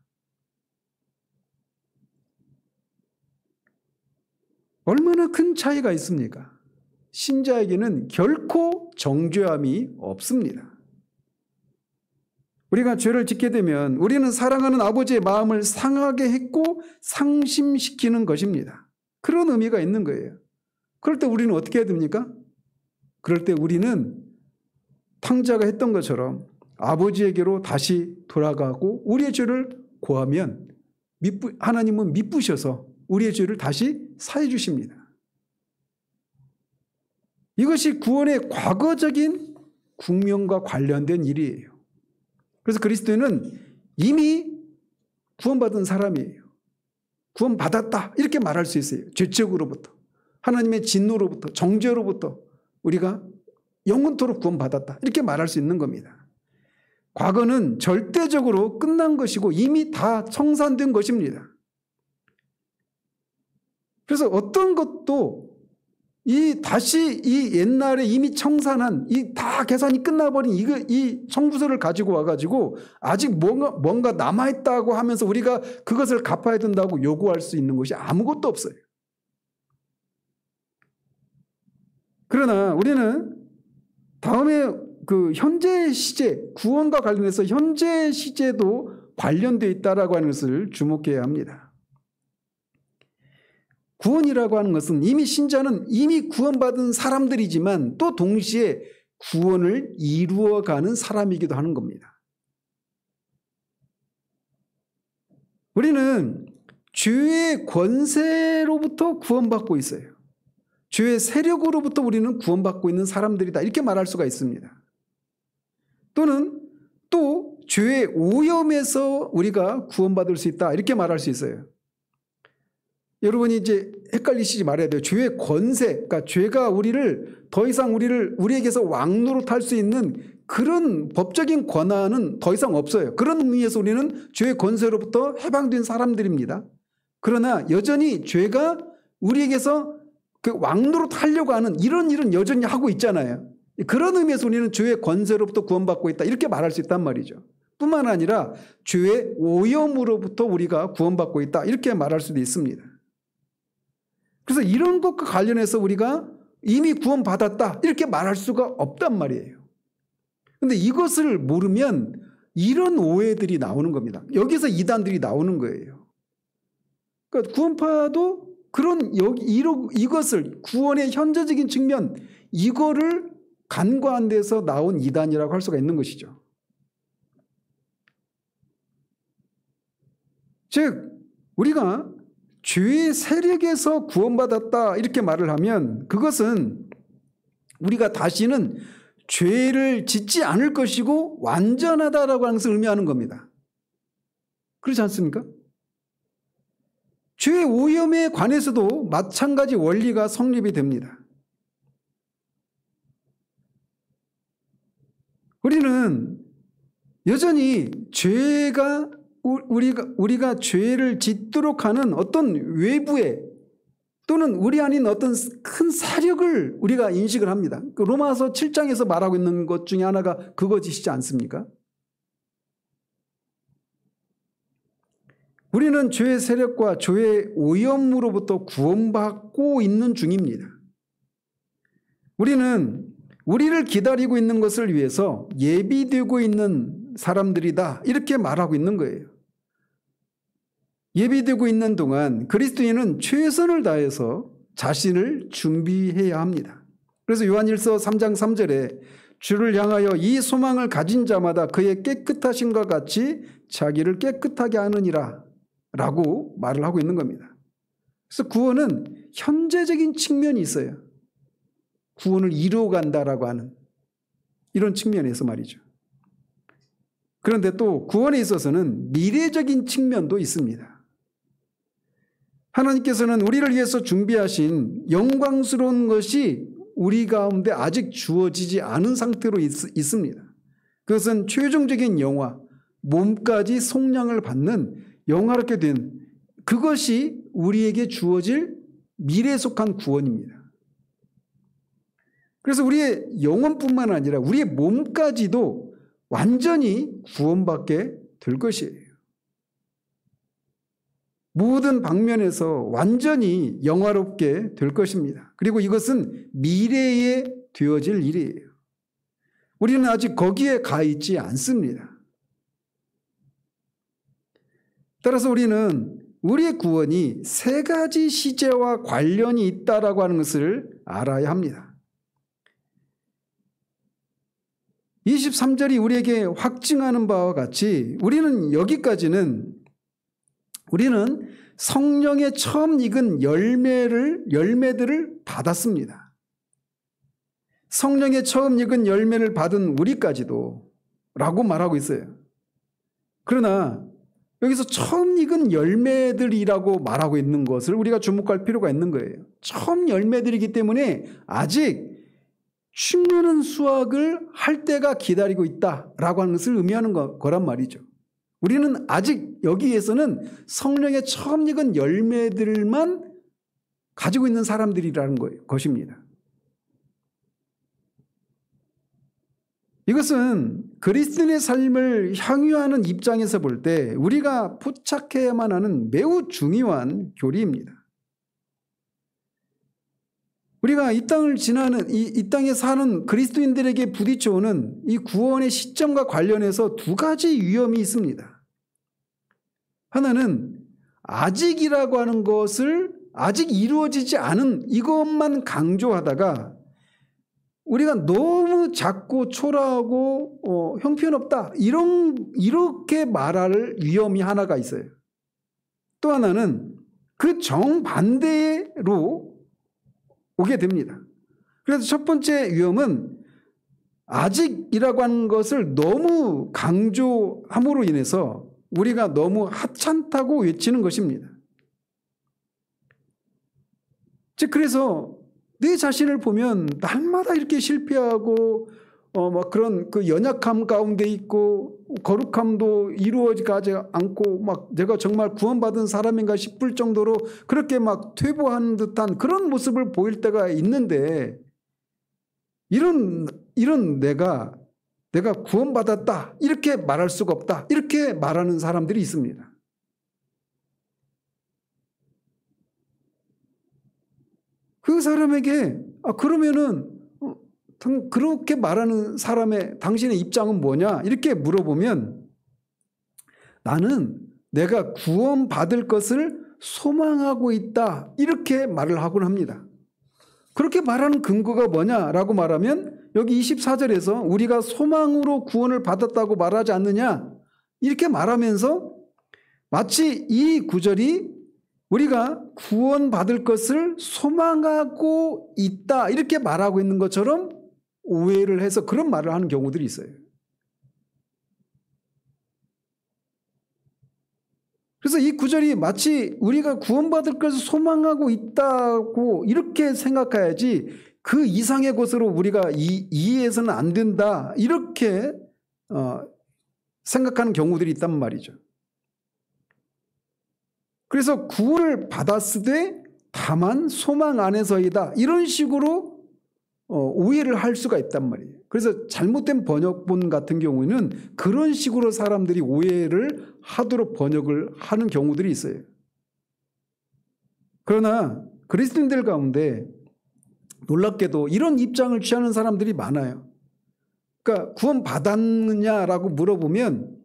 얼마나 큰 차이가 있습니까? 신자에게는 결코 정죄함이 없습니다. 우리가 죄를 짓게 되면 우리는 사랑하는 아버지의 마음을 상하게 했고 상심시키는 것입니다. 그런 의미가 있는 거예요. 그럴 때 우리는 어떻게 해야 됩니까? 그럴 때 우리는 탕자가 했던 것처럼 아버지에게로 다시 돌아가고 우리의 죄를 고하면 하나님은 미쁘셔서 우리의 죄를 다시 사해 주십니다. 이것이 구원의 과거적인 국면과 관련된 일이에요. 그래서 그리스도인은 이미 구원받은 사람이에요. 구원받았다 이렇게 말할 수 있어요. 죄책으로부터 하나님의 진노로부터 정죄로부터 우리가 영원토록 구원받았다 이렇게 말할 수 있는 겁니다. 과거는 절대적으로 끝난 것이고 이미 다 청산된 것입니다. 그래서 어떤 것도 다시 이 옛날에 이미 청산한 다 계산이 끝나버린 이 청구서를 가지고 와가지고 아직 뭔가 남아있다고 하면서 우리가 그것을 갚아야 된다고 요구할 수 있는 것이 아무것도 없어요. 그러나 우리는 다음에 그 현재 시제, 구원과 관련해서 현재 시제도 관련되어 있다라고 하는 것을 주목해야 합니다. 구원이라고 하는 것은 이미 신자는 이미 구원받은 사람들이지만 또 동시에 구원을 이루어가는 사람이기도 하는 겁니다. 우리는 죄의 권세로부터 구원받고 있어요. 죄의 세력으로부터 우리는 구원받고 있는 사람들이다, 이렇게 말할 수가 있습니다. 또는 또 죄의 오염에서 우리가 구원받을 수 있다, 이렇게 말할 수 있어요. 여러분이 이제 헷갈리시지 말아야 돼요. 죄의 권세, 그러니까 죄가 우리를 더 이상 우리에게서 왕노릇할 수 있는 그런 법적인 권한은 더 이상 없어요. 그런 의미에서 우리는 죄의 권세로부터 해방된 사람들입니다. 그러나 여전히 죄가 우리에게서 그 왕노릇하려고 하는 이런 일은 여전히 하고 있잖아요. 그런 의미에서 우리는 죄의 권세로부터 구원받고 있다, 이렇게 말할 수 있단 말이죠. 뿐만 아니라 죄의 오염으로부터 우리가 구원받고 있다, 이렇게 말할 수도 있습니다. 그래서 이런 것과 관련해서 우리가 이미 구원받았다, 이렇게 말할 수가 없단 말이에요. 그런데 이것을 모르면 이런 오해들이 나오는 겁니다. 여기서 이단들이 나오는 거예요. 그러니까 구원파도 그런 이것을 구원의 현저적인 측면, 이거를 간과한 데서 나온 이단이라고 할 수가 있는 것이죠. 즉 우리가 죄의 세력에서 구원받았다, 이렇게 말을 하면 그것은 우리가 다시는 죄를 짓지 않을 것이고 완전하다라고 하는 것을 의미하는 겁니다. 그렇지 않습니까? 죄의 오염에 관해서도 마찬가지 원리가 성립이 됩니다. 우리는 여전히 죄가 우리가 죄를 짓도록 하는 어떤 외부의 또는 우리 아닌 어떤 큰 사력을 우리가 인식을 합니다. 로마서 7장에서 말하고 있는 것 중에 하나가 그것이지 않습니까? 우리는 죄의 세력과 죄의 오염으로부터 구원받고 있는 중입니다. 우리는 우리를 기다리고 있는 것을 위해서 예비되고 있는 사람들이다, 이렇게 말하고 있는 거예요. 예비되고 있는 동안 그리스도인은 최선을 다해서 자신을 준비해야 합니다. 그래서 요한일서 3장 3절에 주를 향하여 이 소망을 가진 자마다 그의 깨끗하심과 같이 자기를 깨끗하게 하느니라 라고 말을 하고 있는 겁니다. 그래서 구원은 현재적인 측면이 있어요. 구원을 이루어간다라고 하는 이런 측면에서 말이죠. 그런데 또 구원에 있어서는 미래적인 측면도 있습니다. 하나님께서는 우리를 위해서 준비하신 영광스러운 것이 우리 가운데 아직 주어지지 않은 상태로 있습니다. 그것은 최종적인 영화, 몸까지 속량을 받는 영화롭게 된 그것이 우리에게 주어질 미래에 속한 구원입니다. 그래서 우리의 영혼뿐만 아니라 우리의 몸까지도 완전히 구원받게 될 것이에요. 모든 방면에서 완전히 영화롭게 될 것입니다. 그리고 이것은 미래에 되어질 일이에요. 우리는 아직 거기에 가 있지 않습니다. 따라서 우리는 우리의 구원이 세 가지 시제와 관련이 있다라고 하는 것을 알아야 합니다. 23절이 우리에게 확증하는 바와 같이 우리는 여기까지는 우리는 성령의 처음 익은 열매들을 받았습니다. 성령의 처음 익은 열매를 받은 우리까지도 라고 말하고 있어요. 그러나 여기서 처음 익은 열매들이라고 말하고 있는 것을 우리가 주목할 필요가 있는 거예요. 처음 열매들이기 때문에 아직 충분한 수확을 할 때가 기다리고 있다라고 하는 것을 의미하는 거란 말이죠. 우리는 아직 여기에서는 성령의 처음 익은 열매들만 가지고 있는 사람들이라는 것입니다. 이것은 그리스도인의 삶을 향유하는 입장에서 볼 때 우리가 포착해야만 하는 매우 중요한 교리입니다. 우리가 이 땅을 지나는 이 땅에 사는 그리스도인들에게 부딪혀오는 이 구원의 시점과 관련해서 두 가지 위험이 있습니다. 하나는 아직이라고 하는 것을 아직 이루어지지 않은 이것만 강조하다가 우리가 너무 작고 초라하고 형편없다 이렇게 말할 위험이 하나가 있어요. 또 하나는 그 정반대로 오게 됩니다. 그래서 첫 번째 위험은 아직이라고 하는 것을 너무 강조함으로 인해서 우리가 너무 하찮다고 외치는 것입니다. 즉 그래서 내 자신을 보면 날마다 이렇게 실패하고 막 그런 그 연약함 가운데 있고 거룩함도 이루어지지 않고 막 내가 정말 구원받은 사람인가 싶을 정도로 그렇게 막 퇴보하는 듯한 그런 모습을 보일 때가 있는데 이런 내가 구원받았다 이렇게 말할 수가 없다 이렇게 말하는 사람들이 있습니다. 그 사람에게 그러면은 그렇게 말하는 사람의 당신의 입장은 뭐냐 이렇게 물어보면 나는 내가 구원받을 것을 소망하고 있다 이렇게 말을 하곤 합니다. 그렇게 말하는 근거가 뭐냐라고 말하면 여기 24절에서 우리가 소망으로 구원을 받았다고 말하지 않느냐 이렇게 말하면서 마치 이 구절이 우리가 구원받을 것을 소망하고 있다 이렇게 말하고 있는 것처럼 오해를 해서 그런 말을 하는 경우들이 있어요. 그래서 이 구절이 마치 우리가 구원받을 것을 소망하고 있다고 이렇게 생각해야지 그 이상의 것으로 우리가 이해해서는 안 된다 이렇게 생각하는 경우들이 있단 말이죠. 그래서 구원을 받았으되 다만 소망 안에서이다 이런 식으로 오해를 할 수가 있단 말이에요. 그래서 잘못된 번역본 같은 경우에는 그런 식으로 사람들이 오해를 하도록 번역을 하는 경우들이 있어요. 그러나 그리스도인들 가운데 놀랍게도 이런 입장을 취하는 사람들이 많아요. 그러니까 구원 받았느냐라고 물어보면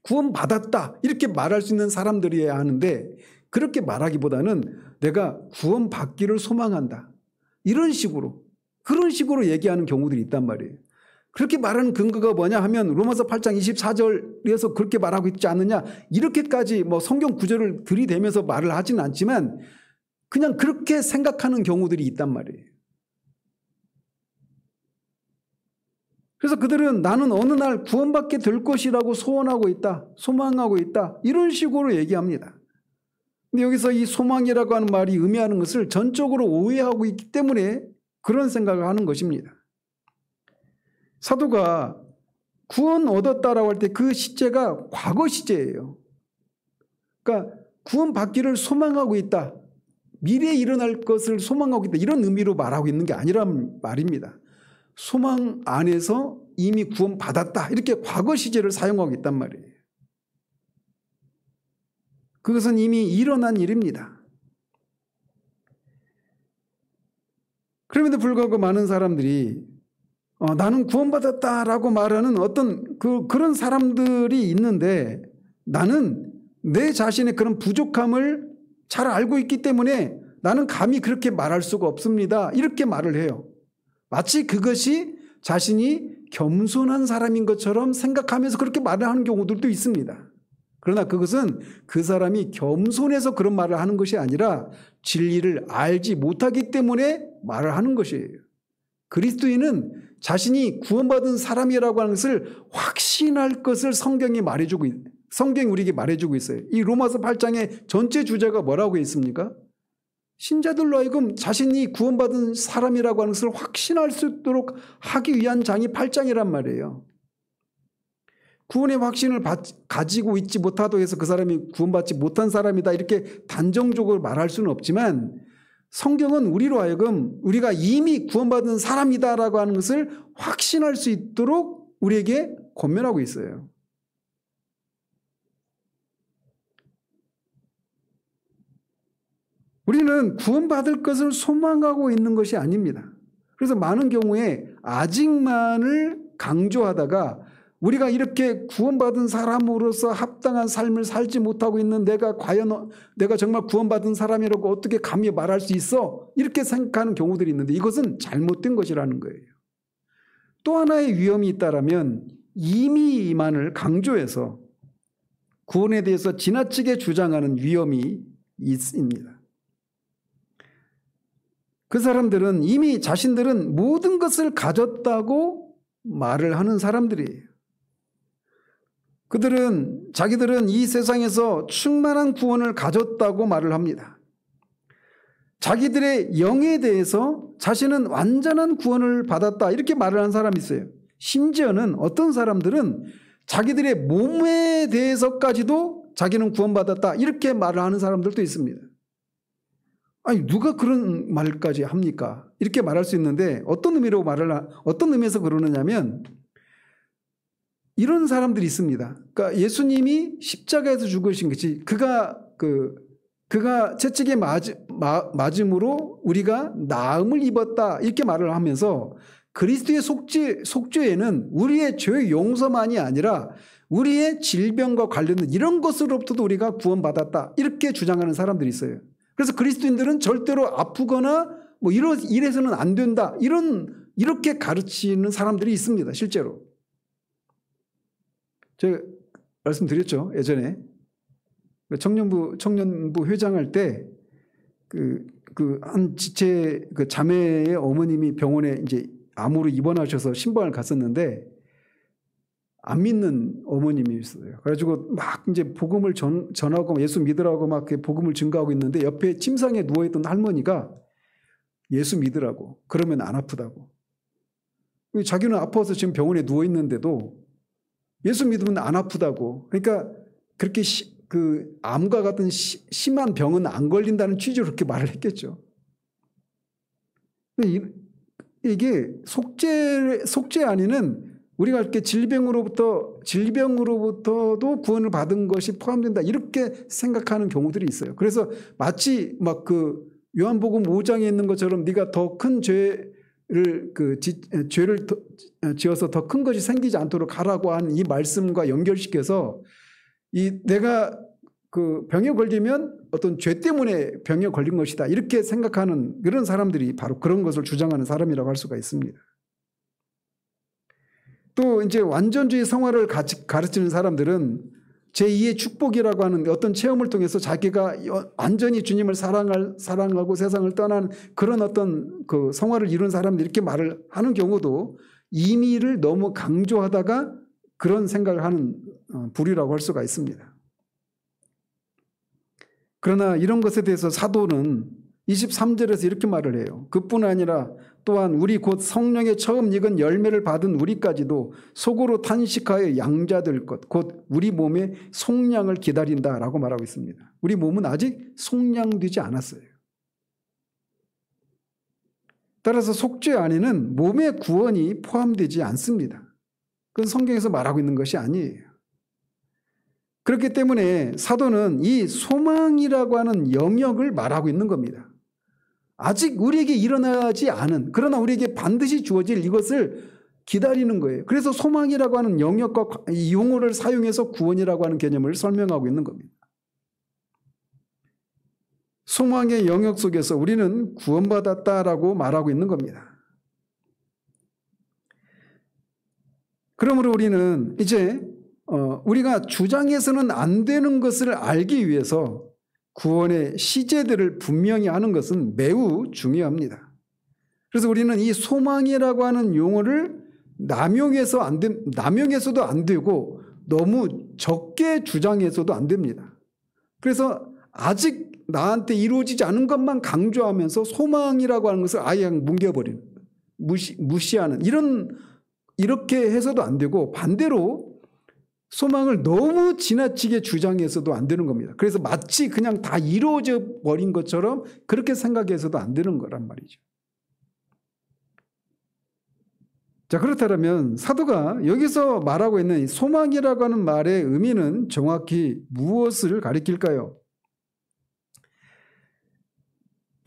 구원 받았다 이렇게 말할 수 있는 사람들이어야 하는데 그렇게 말하기보다는 내가 구원 받기를 소망한다 이런 식으로 그런 식으로 얘기하는 경우들이 있단 말이에요. 그렇게 말하는 근거가 뭐냐 하면 로마서 8장 24절에서 그렇게 말하고 있지 않느냐 이렇게까지 뭐 성경 구절을 들이대면서 말을 하지는 않지만 그냥 그렇게 생각하는 경우들이 있단 말이에요. 그래서 그들은 나는 어느 날 구원받게 될 것이라고 소원하고 있다, 소망하고 있다 이런 식으로 얘기합니다. 근데 여기서 이 소망이라고 하는 말이 의미하는 것을 전적으로 오해하고 있기 때문에 그런 생각을 하는 것입니다. 사도가 구원 얻었다라고 할 때 그 시제가 과거 시제예요. 그러니까 구원받기를 소망하고 있다, 미래에 일어날 것을 소망하고 있다 이런 의미로 말하고 있는 게 아니란 말입니다. 소망 안에서 이미 구원받았다 이렇게 과거 시제를 사용하고 있단 말이에요. 그것은 이미 일어난 일입니다. 그럼에도 불구하고 많은 사람들이 나는 구원받았다라고 말하는 어떤 그런 사람들이 있는데 나는 내 자신의 그런 부족함을 잘 알고 있기 때문에 나는 감히 그렇게 말할 수가 없습니다 이렇게 말을 해요. 마치 그것이 자신이 겸손한 사람인 것처럼 생각하면서 그렇게 말을 하는 경우들도 있습니다. 그러나 그것은 그 사람이 겸손해서 그런 말을 하는 것이 아니라 진리를 알지 못하기 때문에 말을 하는 것이에요. 그리스도인은 자신이 구원받은 사람이라고 하는 것을 확신할 것을 성경이 우리에게 말해주고 있어요. 이 로마서 8장의 전체 주제가 뭐라고 있습니까? 신자들로 하여금 자신이 구원받은 사람이라고 하는 것을 확신할 수 있도록 하기 위한 장이 8장이란 말이에요. 구원의 확신을 가지고 있지 못하다고 해서 그 사람이 구원받지 못한 사람이다 이렇게 단정적으로 말할 수는 없지만 성경은 우리로 하여금 우리가 이미 구원받은 사람이다라고 하는 것을 확신할 수 있도록 우리에게 권면하고 있어요. 우리는 구원받을 것을 소망하고 있는 것이 아닙니다. 그래서 많은 경우에 아직만을 강조하다가 우리가 이렇게 구원받은 사람으로서 합당한 삶을 살지 못하고 있는 내가 정말 구원받은 사람이라고 어떻게 감히 말할 수 있어? 이렇게 생각하는 경우들이 있는데 이것은 잘못된 것이라는 거예요. 또 하나의 위험이 있다라면 이미만을 강조해서 구원에 대해서 지나치게 주장하는 위험이 있습니다. 그 사람들은 이미 자신들은 모든 것을 가졌다고 말을 하는 사람들이에요. 자기들은 이 세상에서 충만한 구원을 가졌다고 말을 합니다. 자기들의 영에 대해서 자신은 완전한 구원을 받았다 이렇게 말을 하는 사람이 있어요. 심지어는 어떤 사람들은 자기들의 몸에 대해서까지도 자기는 구원받았다 이렇게 말을 하는 사람들도 있습니다. 아니 누가 그런 말까지 합니까? 이렇게 말할 수 있는데 어떤 의미에서 그러느냐면 이런 사람들이 있습니다. 그러니까 예수님이 십자가에서 죽으신 것이 그가 채찍에 맞음으로 우리가 나음을 입었다 이렇게 말을 하면서 그리스도의 속죄에는 우리의 죄 용서만이 아니라 우리의 질병과 관련된 이런 것으로부터도 우리가 구원받았다 이렇게 주장하는 사람들이 있어요. 그래서 그리스도인들은 절대로 아프거나 뭐 이래서는 안 된다 이렇게 가르치는 사람들이 있습니다. 실제로 제가 말씀드렸죠. 예전에 청년부 회장할 때 한 지체 자매의 어머님이 병원에 이제 암으로 입원하셔서 신방을 갔었는데 안 믿는 어머님이 있어요. 그래가지고 막 이제 복음을 전하고 예수 믿으라고 막 복음을 증거하고 있는데 옆에 침상에 누워있던 할머니가 예수 믿으라고 그러면 안 아프다고. 자기는 아파서 지금 병원에 누워있는데도 예수 믿으면 안 아프다고. 그러니까 그렇게 암과 같은 심한 병은 안 걸린다는 취지로 그렇게 말을 했겠죠. 이게 속죄 안에는 우리가 이렇게 질병으로부터도 구원을 받은 것이 포함된다 이렇게 생각하는 경우들이 있어요. 그래서 마치 막 요한복음 5장에 있는 것처럼 네가 더 큰 죄를 지어서 더 큰 것이 생기지 않도록 하라고 하는 이 말씀과 연결시켜서 내가 병에 걸리면 어떤 죄 때문에 병에 걸린 것이다 이렇게 생각하는 그런 사람들이 바로 그런 것을 주장하는 사람이라고 할 수가 있습니다. 또 이제 완전주의 성화를 가르치는 사람들은 제2의 축복이라고 하는 어떤 체험을 통해서 자기가 완전히 주님을 사랑하고 세상을 떠나는 그런 어떤 성화를 이룬 사람들이 이렇게 말을 하는 경우도 임의를 너무 강조하다가 그런 생각을 하는 부류라고 할 수가 있습니다. 그러나 이런 것에 대해서 사도는 23절에서 이렇게 말을 해요. 그뿐 아니라 또한 우리 곧 성령의 처음 익은 열매를 받은 우리까지도 속으로 탄식하여 양자될 것 곧 우리 몸의 속량을 기다린다라고 말하고 있습니다. 우리 몸은 아직 속량되지 않았어요. 따라서 속죄 안에는 몸의 구원이 포함되지 않습니다. 그건 성경에서 말하고 있는 것이 아니에요. 그렇기 때문에 사도는 이 소망이라고 하는 영역을 말하고 있는 겁니다. 아직 우리에게 일어나지 않은 그러나 우리에게 반드시 주어질 이것을 기다리는 거예요. 그래서 소망이라고 하는 영역과 이 용어를 사용해서 구원이라고 하는 개념을 설명하고 있는 겁니다. 소망의 영역 속에서 우리는 구원받았다라고 말하고 있는 겁니다. 그러므로 우리는 이제 우리가 주장해서는 안 되는 것을 알기 위해서 구원의 시제들을 분명히 하는 것은 매우 중요합니다. 그래서 우리는 이 소망이라고 하는 용어를 남용해서도 안 되고 너무 적게 주장해서도 안 됩니다. 그래서 아직 나한테 이루어지지 않은 것만 강조하면서 소망이라고 하는 것을 아예 뭉개버리는 무시하는 이렇게 해서도 안 되고 반대로 소망을 너무 지나치게 주장해서도 안 되는 겁니다. 그래서 마치 그냥 다 이루어져 버린 것처럼 그렇게 생각해서도 안 되는 거란 말이죠. 자, 그렇다면 사도가 여기서 말하고 있는 소망이라고 하는 말의 의미는 정확히 무엇을 가리킬까요?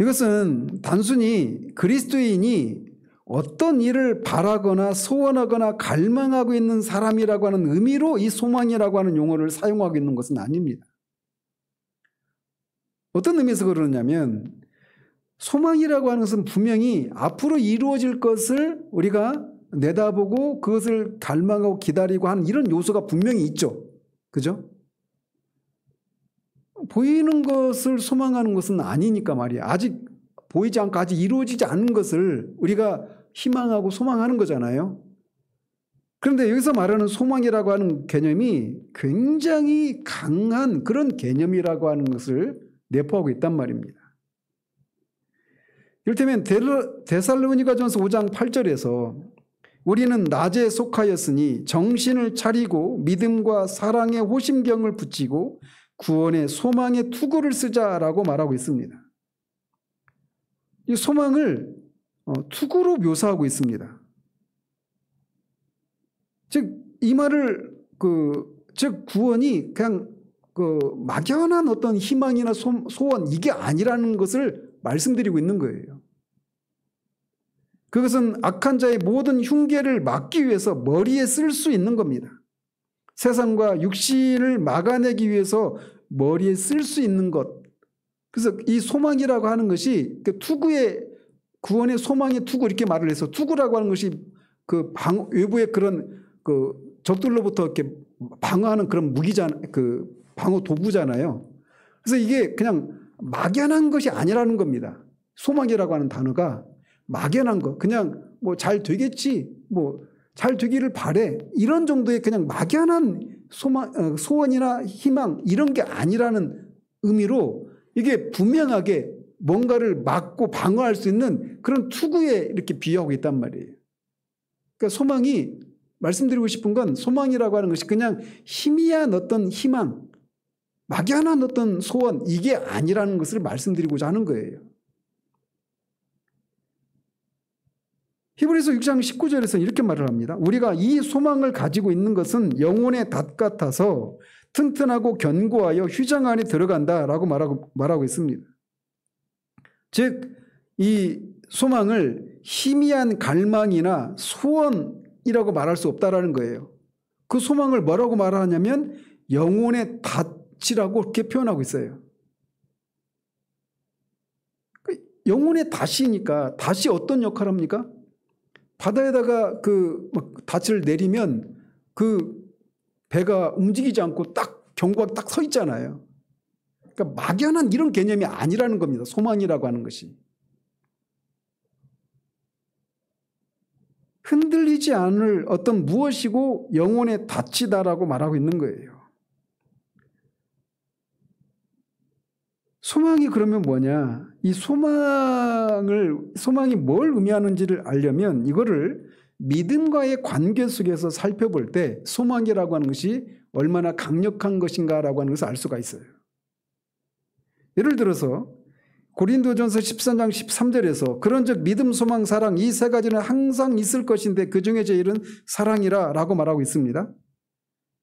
이것은 단순히 그리스도인이 어떤 일을 바라거나 소원하거나 갈망하고 있는 사람이라고 하는 의미로 이 소망이라고 하는 용어를 사용하고 있는 것은 아닙니다. 어떤 의미에서 그러냐면 소망이라고 하는 것은 분명히 앞으로 이루어질 것을 우리가 내다보고 그것을 갈망하고 기다리고 하는 이런 요소가 분명히 있죠. 그죠? 보이는 것을 소망하는 것은 아니니까 말이야. 아직 보이지 않고 아직 이루어지지 않은 것을 우리가 희망하고 소망하는 거잖아요. 그런데 여기서 말하는 소망이라고 하는 개념이 굉장히 강한 그런 개념이라고 하는 것을 내포하고 있단 말입니다. 이를테면 데살로니가전서 5장 8절에서 우리는 낮에 속하였으니 정신을 차리고 믿음과 사랑의 호심경을 붙이고 구원의 소망의 투구를 쓰자라고 말하고 있습니다. 이 소망을 투구로 묘사하고 있습니다. 즉 이 말을 즉 구원이 그냥 막연한 어떤 희망이나 소원 이게 아니라는 것을 말씀드리고 있는 거예요. 그것은 악한 자의 모든 흉계를 막기 위해서 머리에 쓸 수 있는 겁니다. 세상과 육신을 막아내기 위해서 머리에 쓸 수 있는 것. 그래서 이 소망이라고 하는 것이 투구의 구원의 소망의 투구 이렇게 말을 해서 투구라고 하는 것이 외부의 그런 적들로부터 이렇게 방어하는 그런 무기잖아, 방어 도구잖아요. 그래서 이게 그냥 막연한 것이 아니라는 겁니다. 소망이라고 하는 단어가 막연한 거, 그냥 뭐 잘 되겠지, 뭐 잘 되기를 바래 이런 정도의 그냥 막연한 소원이나 희망 이런 게 아니라는 의미로 이게 분명하게 뭔가를 막고 방어할 수 있는 그런 투구에 이렇게 비유하고 있단 말이에요. 그러니까 소망이 말씀드리고 싶은 건 소망이라고 하는 것이 그냥 희미한 어떤 희망, 막연한 어떤 소원 이게 아니라는 것을 말씀드리고자 하는 거예요. 히브리서 6장 19절에서 이렇게 말을 합니다. 우리가 이 소망을 가지고 있는 것은 영혼의 닷 같아서 튼튼하고 견고하여 휘장 안에 들어간다라고 말하고 있습니다. 즉, 이 소망을 희미한 갈망이나 소원이라고 말할 수 없다라는 거예요. 그 소망을 뭐라고 말하냐면 영혼의 닷이라고 이렇게 표현하고 있어요. 영혼의 닷이니까 닷이 어떤 역할을 합니까? 바다에다가 닷을 내리면 그 배가 움직이지 않고 딱 견고하게 딱 서 있잖아요. 그러니까 막연한 이런 개념이 아니라는 겁니다. 소망이라고 하는 것이. 흔들리지 않을 어떤 무엇이고 영혼의 닷이다라고 말하고 있는 거예요. 소망이 그러면 뭐냐? 이 소망이 뭘 의미하는지를 알려면 이거를 믿음과의 관계 속에서 살펴볼 때 소망이라고 하는 것이 얼마나 강력한 것인가라고 하는 것을 알 수가 있어요. 예를 들어서 고린도전서 13장 13절에서 그런즉 믿음, 소망, 사랑 이 세 가지는 항상 있을 것인데 그 중에 제일은 사랑이라 라고 말하고 있습니다.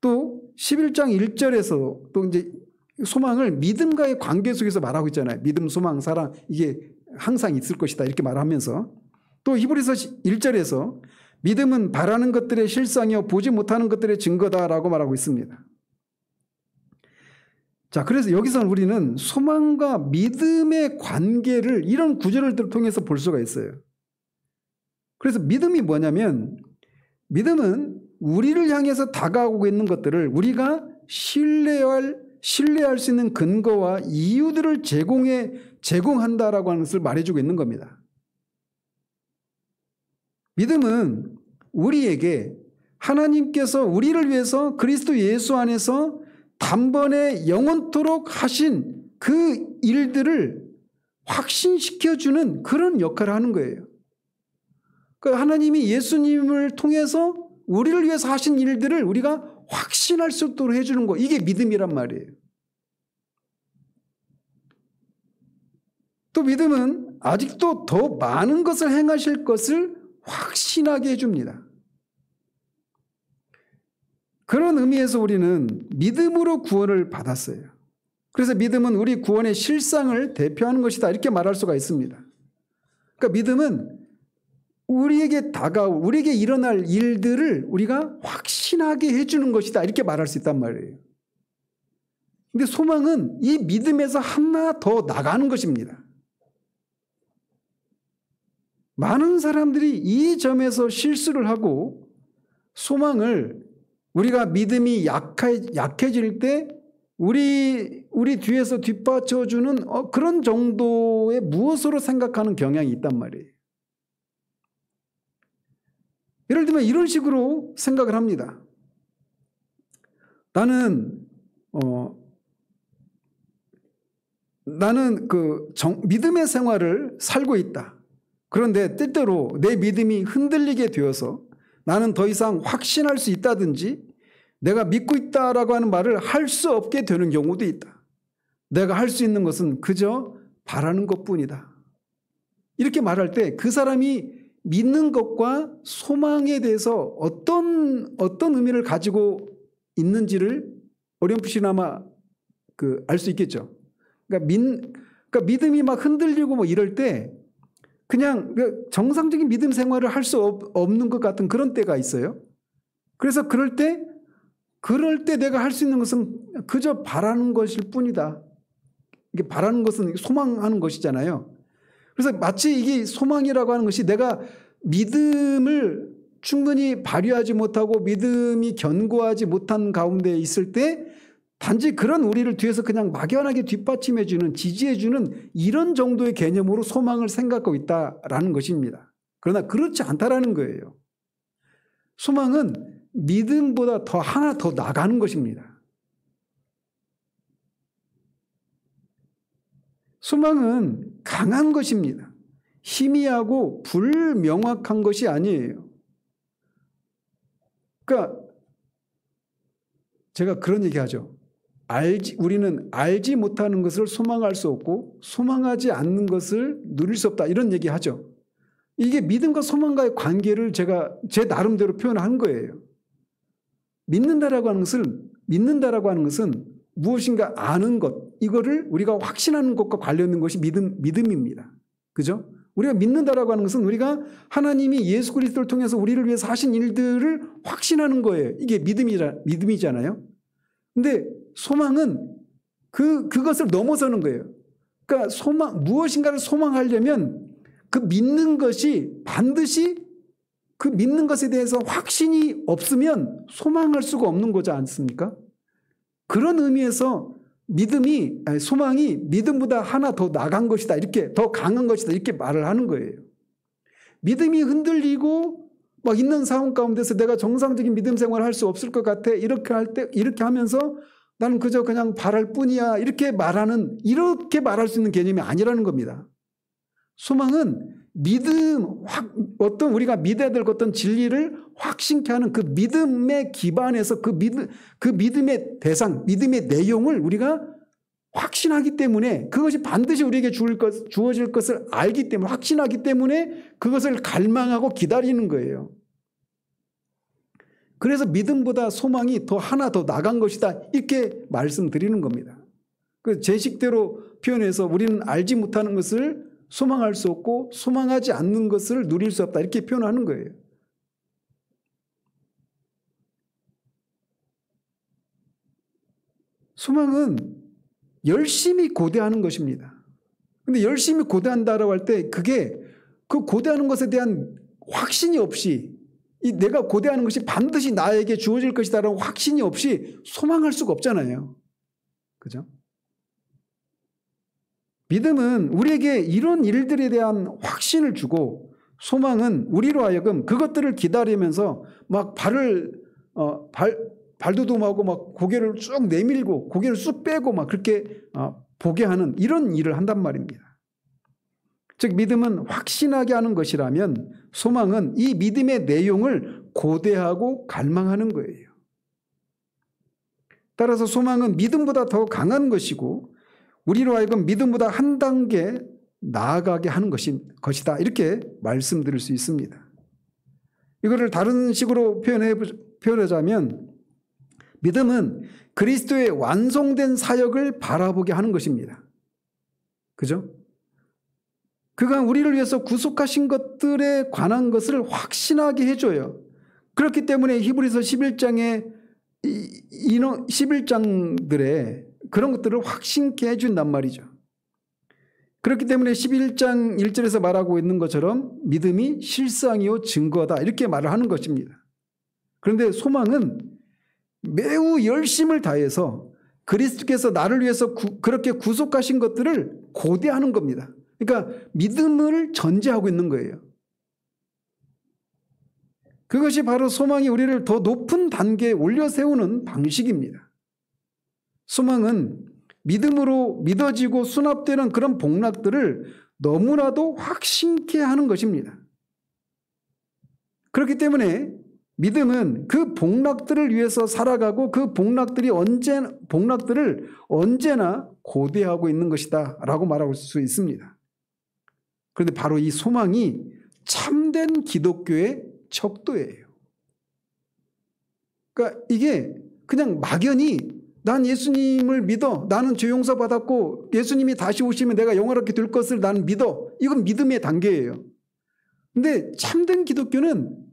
또 11장 1절에서 또 이제 소망을 믿음과의 관계 속에서 말하고 있잖아요. 믿음, 소망, 사랑 이게 항상 있을 것이다 이렇게 말하면서 또 히브리서 1절에서 믿음은 바라는 것들의 실상이요 보지 못하는 것들의 증거다라고 말하고 있습니다. 자, 그래서 여기서 우리는 소망과 믿음의 관계를 이런 구절을 통해서 볼 수가 있어요. 그래서 믿음이 뭐냐면 믿음은 우리를 향해서 다가오고 있는 것들을 우리가 신뢰할 수 있는 근거와 이유들을 제공한다라고 하는 것을 말해주고 있는 겁니다. 믿음은 우리에게 하나님께서 우리를 위해서 그리스도 예수 안에서 단번에 영원토록 하신 그 일들을 확신시켜주는 그런 역할을 하는 거예요. 그러니까 하나님이 예수님을 통해서 우리를 위해서 하신 일들을 우리가 확신할 수 있도록 해주는 거, 이게 믿음이란 말이에요. 또 믿음은 아직도 더 많은 것을 행하실 것을 확신하게 해줍니다. 그런 의미에서 우리는 믿음으로 구원을 받았어요. 그래서 믿음은 우리 구원의 실상을 대표하는 것이다 이렇게 말할 수가 있습니다. 그러니까 믿음은 우리에게 다가올, 우리에게 일어날 일들을 우리가 확신하게 해주는 것이다 이렇게 말할 수 있단 말이에요. 근데 소망은 이 믿음에서 하나 더 나가는 것입니다. 많은 사람들이 이 점에서 실수를 하고 소망을 우리가 믿음이 약해질 때 우리 뒤에서 뒷받쳐주는 그런 정도의 무엇으로 생각하는 경향이 있단 말이에요. 예를 들면 이런 식으로 생각을 합니다. 나는 믿음의 생활을 살고 있다. 그런데 때때로 내 믿음이 흔들리게 되어서 나는 더 이상 확신할 수 있다든지 내가 믿고 있다라고 하는 말을 할 수 없게 되는 경우도 있다. 내가 할 수 있는 것은 그저 바라는 것뿐이다. 이렇게 말할 때 그 사람이 믿는 것과 소망에 대해서 어떤 의미를 가지고 있는지를 어렴풋이나마 알 수 있겠죠. 그러니까 믿음이 막 흔들리고 뭐 이럴 때 그냥 정상적인 믿음 생활을 할 수 없는 것 같은 그런 때가 있어요. 그래서 그럴 때 내가 할 수 있는 것은 그저 바라는 것일 뿐이다. 이게 바라는 것은 소망하는 것이잖아요. 그래서 마치 이게 소망이라고 하는 것이 내가 믿음을 충분히 발휘하지 못하고 믿음이 견고하지 못한 가운데 있을 때 단지 그런 우리를 뒤에서 그냥 막연하게 뒷받침해주는, 지지해주는 이런 정도의 개념으로 소망을 생각하고 있다라는 것입니다. 그러나 그렇지 않다라는 거예요. 소망은 믿음보다 하나 더 나가는 것입니다. 소망은 강한 것입니다. 희미하고 불명확한 것이 아니에요. 그러니까 제가 그런 얘기하죠. 우리는 알지 못하는 것을 소망할 수 없고 소망하지 않는 것을 누릴 수 없다 이런 얘기하죠. 이게 믿음과 소망과의 관계를 제가 제 나름대로 표현한 거예요. 믿는다라고 하는 것은 무엇인가 아는 것, 이거를 우리가 확신하는 것과 관련된 것이 믿음입니다. 그죠? 우리가 믿는다라고 하는 것은 우리가 하나님이 예수 그리스도를 통해서 우리를 위해서 하신 일들을 확신하는 거예요. 이게 믿음이잖아요. 근데 소망은 그것을 넘어서는 거예요. 그러니까 무엇인가를 소망하려면 그 믿는 것이 반드시 그 믿는 것에 대해서 확신이 없으면 소망할 수가 없는 거지 않습니까? 그런 의미에서 소망이 믿음보다 하나 더 나간 것이다. 이렇게 더 강한 것이다. 이렇게 말을 하는 거예요. 믿음이 흔들리고 막 있는 상황 가운데서 내가 정상적인 믿음 생활을 할 수 없을 것 같아. 이렇게 하면서 나는 그저 그냥 바랄 뿐이야. 이렇게 말할 수 있는 개념이 아니라는 겁니다. 소망은 우리가 믿어야 될 어떤 진리를 확신케 하는 그 믿음의 기반에서 그 믿음의 대상, 믿음의 내용을 우리가 확신하기 때문에 그것이 반드시 우리에게 주어질 것을 알기 때문에 확신하기 때문에 그것을 갈망하고 기다리는 거예요. 그래서 믿음보다 소망이 하나 더 나간 것이다. 이렇게 말씀드리는 겁니다. 제 식대로 표현해서 우리는 알지 못하는 것을 소망할 수 없고 소망하지 않는 것을 누릴 수 없다. 이렇게 표현하는 거예요. 소망은 열심히 고대하는 것입니다. 근데 열심히 고대한다라고 할 때 그 고대하는 것에 대한 확신이 없이 내가 고대하는 것이 반드시 나에게 주어질 것이다라는 확신이 없이 소망할 수가 없잖아요. 그죠? 믿음은 우리에게 이런 일들에 대한 확신을 주고 소망은 우리로 하여금 그것들을 기다리면서 막 발도돔하고 막 고개를 쭉 내밀고 고개를 쑥 빼고 막 그렇게 보게 하는 이런 일을 한단 말입니다. 즉 믿음은 확신하게 하는 것이라면 소망은 이 믿음의 내용을 고대하고 갈망하는 거예요. 따라서 소망은 믿음보다 더 강한 것이고 우리로 하여금 믿음보다 한 단계 나아가게 하는 것이다. 이렇게 말씀드릴 수 있습니다. 이거를 다른 식으로 표현하자면 믿음은 그리스도의 완성된 사역을 바라보게 하는 것입니다. 그죠? 그가 우리를 위해서 구속하신 것들에 관한 것을 확신하게 해줘요. 그렇기 때문에 히브리서 11장에 11장들의 그런 것들을 확신케 해준단 말이죠. 그렇기 때문에 11장 1절에서 말하고 있는 것처럼 믿음이 실상이요 증거다 이렇게 말을 하는 것입니다. 그런데 소망은 매우 열심을 다해서 그리스도께서 나를 위해서 그렇게 구속하신 것들을 고대하는 겁니다. 그러니까 믿음을 전제하고 있는 거예요. 그것이 바로 소망이 우리를 더 높은 단계에 올려 세우는 방식입니다. 소망은 믿음으로 믿어지고 수납되는 그런 복락들을 너무나도 확신케 하는 것입니다. 그렇기 때문에 믿음은 그 복락들을 위해서 살아가고 그 복락들을 언제나 고대하고 있는 것이다 라고 말할 수 있습니다. 그런데 바로 이 소망이 참된 기독교의 척도예요. 그러니까 이게 그냥 막연히 난 예수님을 믿어. 나는 죄 용서 받았고 예수님이 다시 오시면 내가 영원하게 될 것을 나는 믿어. 이건 믿음의 단계예요. 근데 참된 기독교는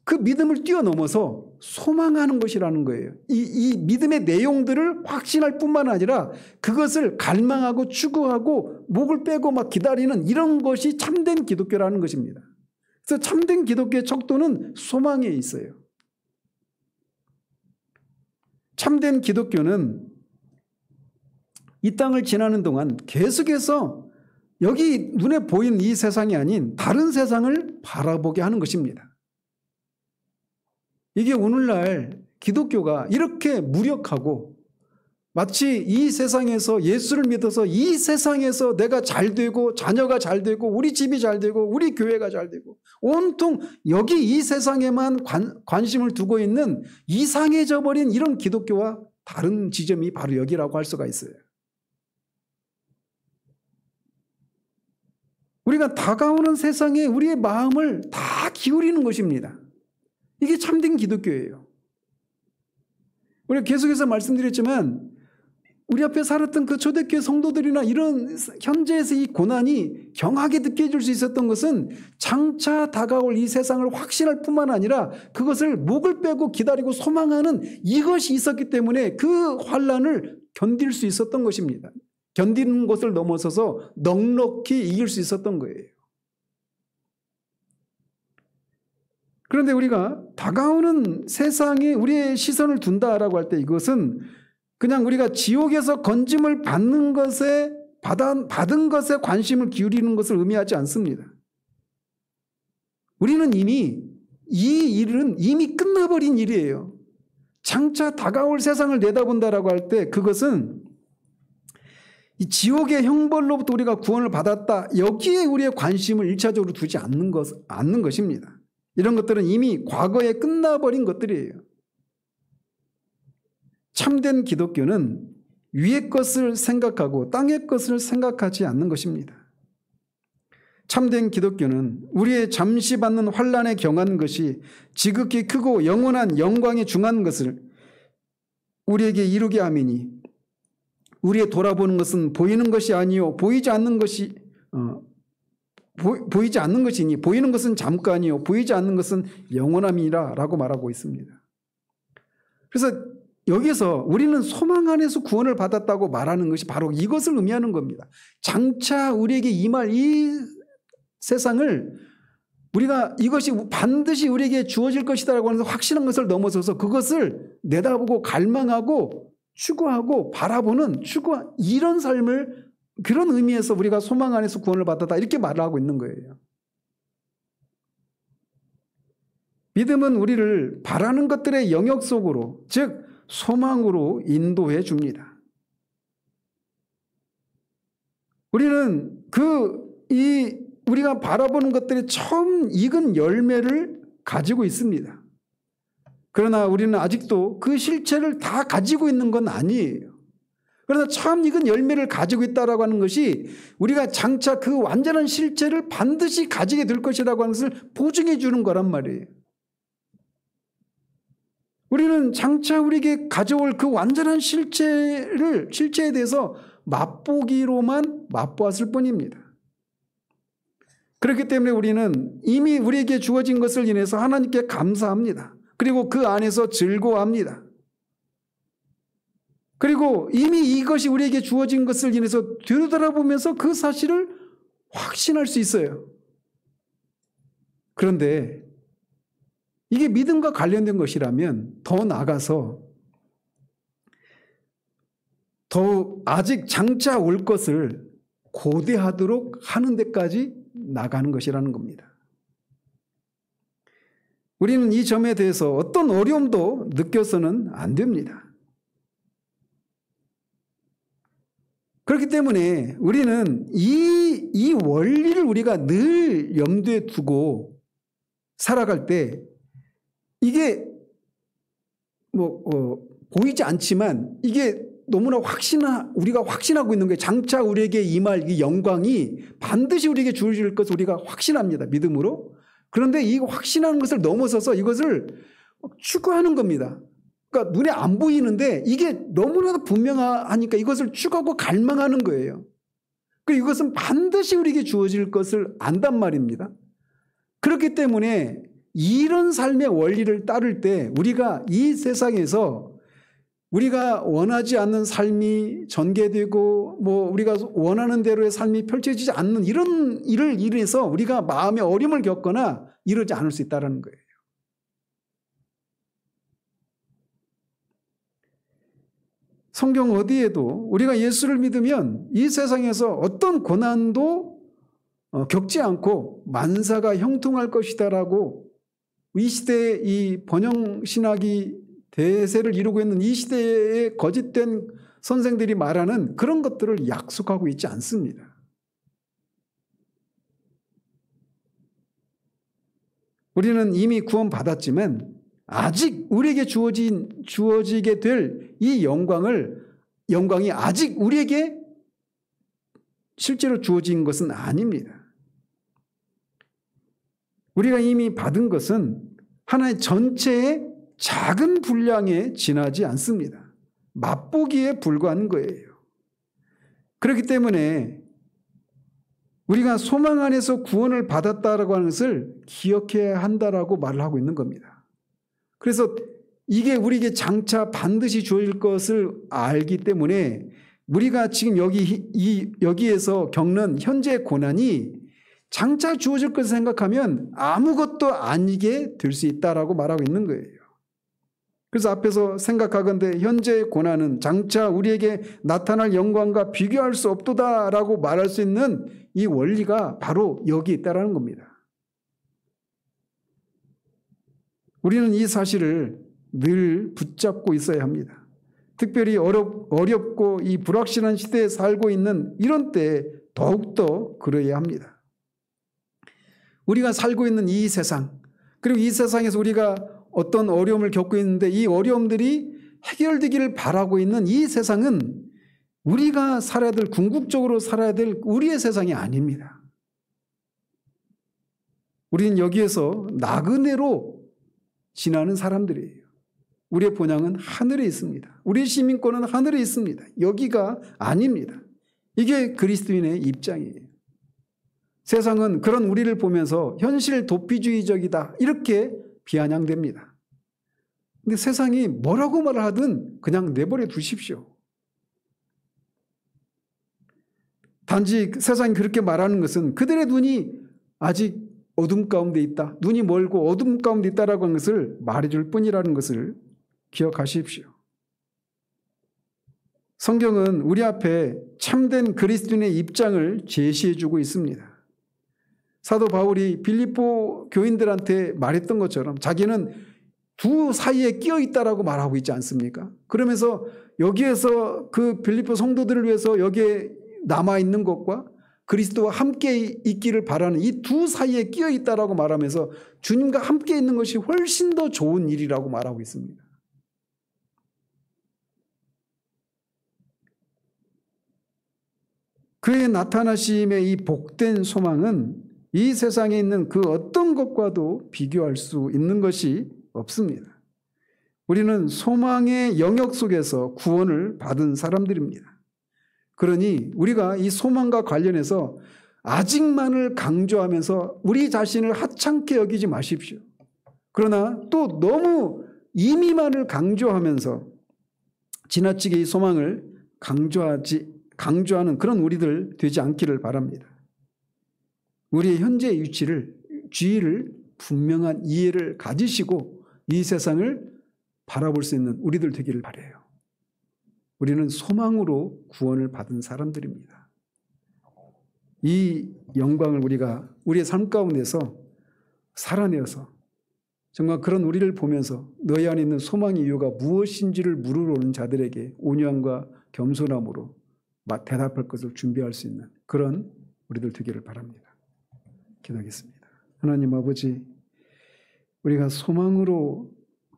그 믿음을 뛰어넘어서 소망하는 것이라는 거예요. 이 믿음의 내용들을 확신할 뿐만 아니라 그것을 갈망하고 추구하고 목을 빼고 막 기다리는 이런 것이 참된 기독교라는 것입니다. 그래서 참된 기독교의 척도는 소망에 있어요. 참된 기독교는 이 땅을 지나는 동안 계속해서 여기 눈에 보이는 이 세상이 아닌 다른 세상을 바라보게 하는 것입니다. 이게 오늘날 기독교가 이렇게 무력하고 마치 이 세상에서 예수를 믿어서 이 세상에서 내가 잘 되고 자녀가 잘 되고 우리 집이 잘 되고 우리 교회가 잘 되고 온통 여기 이 세상에만 관심을 두고 있는 이상해져 버린 이런 기독교와 다른 지점이 바로 여기라고 할 수가 있어요. 우리가 다가오는 세상에 우리의 마음을 다 기울이는 것입니다. 이게 참된 기독교예요. 우리가 계속해서 말씀드렸지만 우리 앞에 살았던 그 초대교회 성도들이나 이런 현재에서 이 고난이 경하게 느껴질 수 있었던 것은 장차 다가올 이 세상을 확신할 뿐만 아니라 그것을 목을 빼고 기다리고 소망하는 이것이 있었기 때문에 그 환난을 견딜 수 있었던 것입니다. 견디는 것을 넘어서서 넉넉히 이길 수 있었던 거예요. 그런데 우리가 다가오는 세상에 우리의 시선을 둔다라고 할 때 이것은 그냥 우리가 지옥에서 건짐을 받는 것에 받은 것에 관심을 기울이는 것을 의미하지 않습니다. 우리는 이미 이 일은 이미 끝나버린 일이에요. 장차 다가올 세상을 내다본다라고 할 때 그것은 이 지옥의 형벌로부터 우리가 구원을 받았다. 여기에 우리의 관심을 일차적으로 두지 않는 것입니다. 이런 것들은 이미 과거에 끝나버린 것들이에요. 참된 기독교는 위의 것을 생각하고 땅의 것을 생각하지 않는 것입니다. 참된 기독교는 우리의 잠시 받는 환난에 경한 것이 지극히 크고 영원한 영광에 중한 것을 우리에게 이루게 함이니 우리의 돌아보는 것은 보이는 것이 아니요 보이지 않는 것이니 보이는 것은 잠깐이요 보이지 않는 것은 영원함이라 라고 말하고 있습니다. 그래서 여기서 우리는 소망 안에서 구원을 받았다고 말하는 것이 바로 이것을 의미하는 겁니다. 장차 우리에게 임할 이 세상을 우리가 이것이 반드시 우리에게 주어질 것이다라고 하는 확신한 것을 넘어서서 그것을 내다보고 갈망하고 추구하고 바라보는 이런 삶을 그런 의미에서 우리가 소망 안에서 구원을 받았다 이렇게 말을 하고 있는 거예요. 믿음은 우리를 바라는 것들의 영역 속으로 즉 소망으로 인도해 줍니다. 우리는 우리가 바라보는 것들이 처음 익은 열매를 가지고 있습니다. 그러나 우리는 아직도 그 실체를 다 가지고 있는 건 아니에요. 그러나 처음 익은 열매를 가지고 있다라고 하는 것이 우리가 장차 그 완전한 실체를 반드시 가지게 될 것이라고 하는 것을 보증해 주는 거란 말이에요. 우리는 장차 우리에게 가져올 그 완전한 실체에 대해서 맛보기로만 맛보았을 뿐입니다. 그렇기 때문에 우리는 이미 우리에게 주어진 것을 인해서 하나님께 감사합니다. 그리고 그 안에서 즐거워합니다. 그리고 이미 이것이 우리에게 주어진 것을 인해서 되돌아보면서 그 사실을 확신할 수 있어요. 그런데 이게 믿음과 관련된 것이라면 더 나아가서 더 아직 장차 올 것을 고대하도록 하는 데까지 나가는 것이라는 겁니다. 우리는 이 점에 대해서 어떤 어려움도 느껴서는 안 됩니다. 그렇기 때문에 우리는 이 원리를 우리가 늘 염두에 두고 살아갈 때 이게 보이지 않지만 이게 너무나 우리가 확신하고 있는 게 장차 우리에게 임할 이 영광이 반드시 우리에게 주어질 것을 우리가 확신합니다. 믿음으로. 그런데 이 확신하는 것을 넘어서서 이것을 추구하는 겁니다. 그러니까 눈에 안 보이는데 이게 너무나도 분명하니까 이것을 추구하고 갈망하는 거예요. 그리고 이것은 반드시 우리에게 주어질 것을 안단 말입니다. 그렇기 때문에 이런 삶의 원리를 따를 때 우리가 이 세상에서 우리가 원하지 않는 삶이 전개되고 우리가 원하는 대로의 삶이 펼쳐지지 않는 이런 일을 인해서 우리가 마음의 어려움을 겪거나 이러지 않을 수 있다는 거예요. 성경 어디에도 우리가 예수를 믿으면 이 세상에서 어떤 고난도 겪지 않고 만사가 형통할 것이다라고 이 시대의 이 번영신학이 대세를 이루고 있는 이 시대의 거짓된 선생들이 말하는 그런 것들을 약속하고 있지 않습니다. 우리는 이미 구원받았지만 아직 우리에게 주어지게 될 이 영광이 아직 우리에게 실제로 주어진 것은 아닙니다. 우리가 이미 받은 것은 하나의 전체의 작은 분량에 지나지 않습니다. 맛보기에 불과한 거예요. 그렇기 때문에 우리가 소망 안에서 구원을 받았다라고 하는 것을 기억해야 한다라고 말을 하고 있는 겁니다. 그래서 이게 우리에게 장차 반드시 주어질 것을 알기 때문에 우리가 지금 여기에서 겪는 현재의 고난이 장차 주어질 것을 생각하면 아무것도 아니게 될 수 있다라고 말하고 있는 거예요. 그래서 앞에서 생각하건대 현재의 고난은 장차 우리에게 나타날 영광과 비교할 수 없도다라고 말할 수 있는 이 원리가 바로 여기 있다라는 겁니다. 우리는 이 사실을 늘 붙잡고 있어야 합니다. 특별히 어렵고 이 불확실한 시대에 살고 있는 이런 때에 더욱더 그러해야 합니다. 우리가 살고 있는 이 세상, 그리고 이 세상에서 우리가 어떤 어려움을 겪고 있는데 이 어려움들이 해결되기를 바라고 있는 이 세상은 우리가 살아야 될, 궁극적으로 살아야 될 우리의 세상이 아닙니다. 우리는 여기에서 나그네로 지나는 사람들이에요. 우리의 본향은 하늘에 있습니다. 우리의 시민권은 하늘에 있습니다. 여기가 아닙니다. 이게 그리스도인의 입장이에요. 세상은 그런 우리를 보면서 현실 도피주의적이다 이렇게 비아냥됩니다. 근데 세상이 뭐라고 말하든 그냥 내버려 두십시오. 단지 세상이 그렇게 말하는 것은 그들의 눈이 아직 어둠 가운데 있다. 눈이 멀고 어둠 가운데 있다라고 하는 것을 말해줄 뿐이라는 것을 기억하십시오. 성경은 우리 앞에 참된 그리스도인의 입장을 제시해주고 있습니다. 사도 바울이 빌립보 교인들한테 말했던 것처럼 자기는 두 사이에 끼어 있다라고 말하고 있지 않습니까? 그러면서 여기에서 그 빌립보 성도들을 위해서 여기에 남아있는 것과 그리스도와 함께 있기를 바라는 이 두 사이에 끼어 있다라고 말하면서 주님과 함께 있는 것이 훨씬 더 좋은 일이라고 말하고 있습니다. 그의 나타나심의 이 복된 소망은 이 세상에 있는 그 어떤 것과도 비교할 수 있는 것이 없습니다. 우리는 소망의 영역 속에서 구원을 받은 사람들입니다. 그러니 우리가 이 소망과 관련해서 아직만을 강조하면서 우리 자신을 하찮게 여기지 마십시오. 그러나 또 너무 이미만을 강조하면서 지나치게 이 소망을 강조하는 그런 우리들 되지 않기를 바랍니다. 우리의 현재의 주의를 분명한 이해를 가지시고 이 세상을 바라볼 수 있는 우리들 되기를 바라요. 우리는 소망으로 구원을 받은 사람들입니다. 이 영광을 우리가 우리의 삶 가운데서 살아내어서 정말 그런 우리를 보면서 너희 안에 있는 소망의 이유가 무엇인지를 물으러 오는 자들에게 온유함과 겸손함으로 대답할 것을 준비할 수 있는 그런 우리들 되기를 바랍니다. 기도하겠습니다. 하나님 아버지, 우리가 소망으로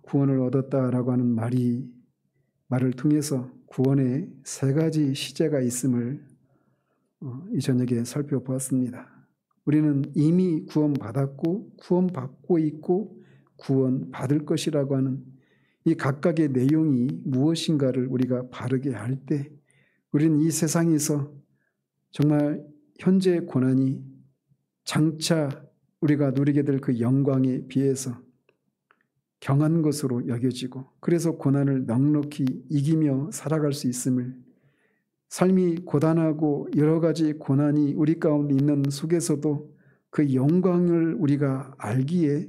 구원을 얻었다라고 하는 말을 통해서 구원의 세 가지 시제가 있음을 이 저녁에 살펴보았습니다. 우리는 이미 구원받았고 구원받고 있고 구원받을 것이라고 하는 이 각각의 내용이 무엇인가를 우리가 바르게 할 때 우리는 이 세상에서 정말 현재의 고난이 장차 우리가 누리게 될 그 영광에 비해서 경한 것으로 여겨지고 그래서 고난을 넉넉히 이기며 살아갈 수 있음을, 삶이 고단하고 여러 가지 고난이 우리 가운데 있는 속에서도 그 영광을 우리가 알기에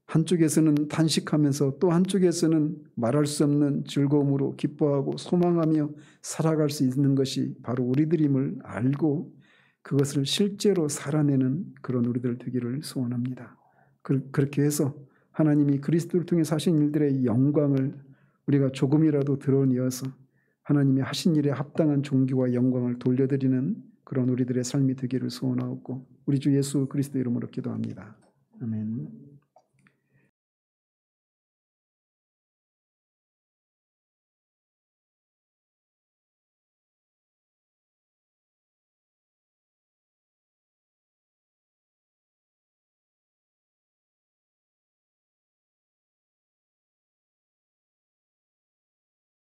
한쪽에서는 탄식하면서 또 한쪽에서는 말할 수 없는 즐거움으로 기뻐하고 소망하며 살아갈 수 있는 것이 바로 우리들임을 알고 그것을 실제로 살아내는 그런 우리들 되기를 소원합니다. 그렇게 해서 하나님이 그리스도를 통해 하신 일들의 영광을 우리가 조금이라도 드러내어서 하나님이 하신 일에 합당한 존귀와 영광을 돌려드리는 그런 우리들의 삶이 되기를 소원하고 우리 주 예수 그리스도 이름으로 기도합니다. 아멘.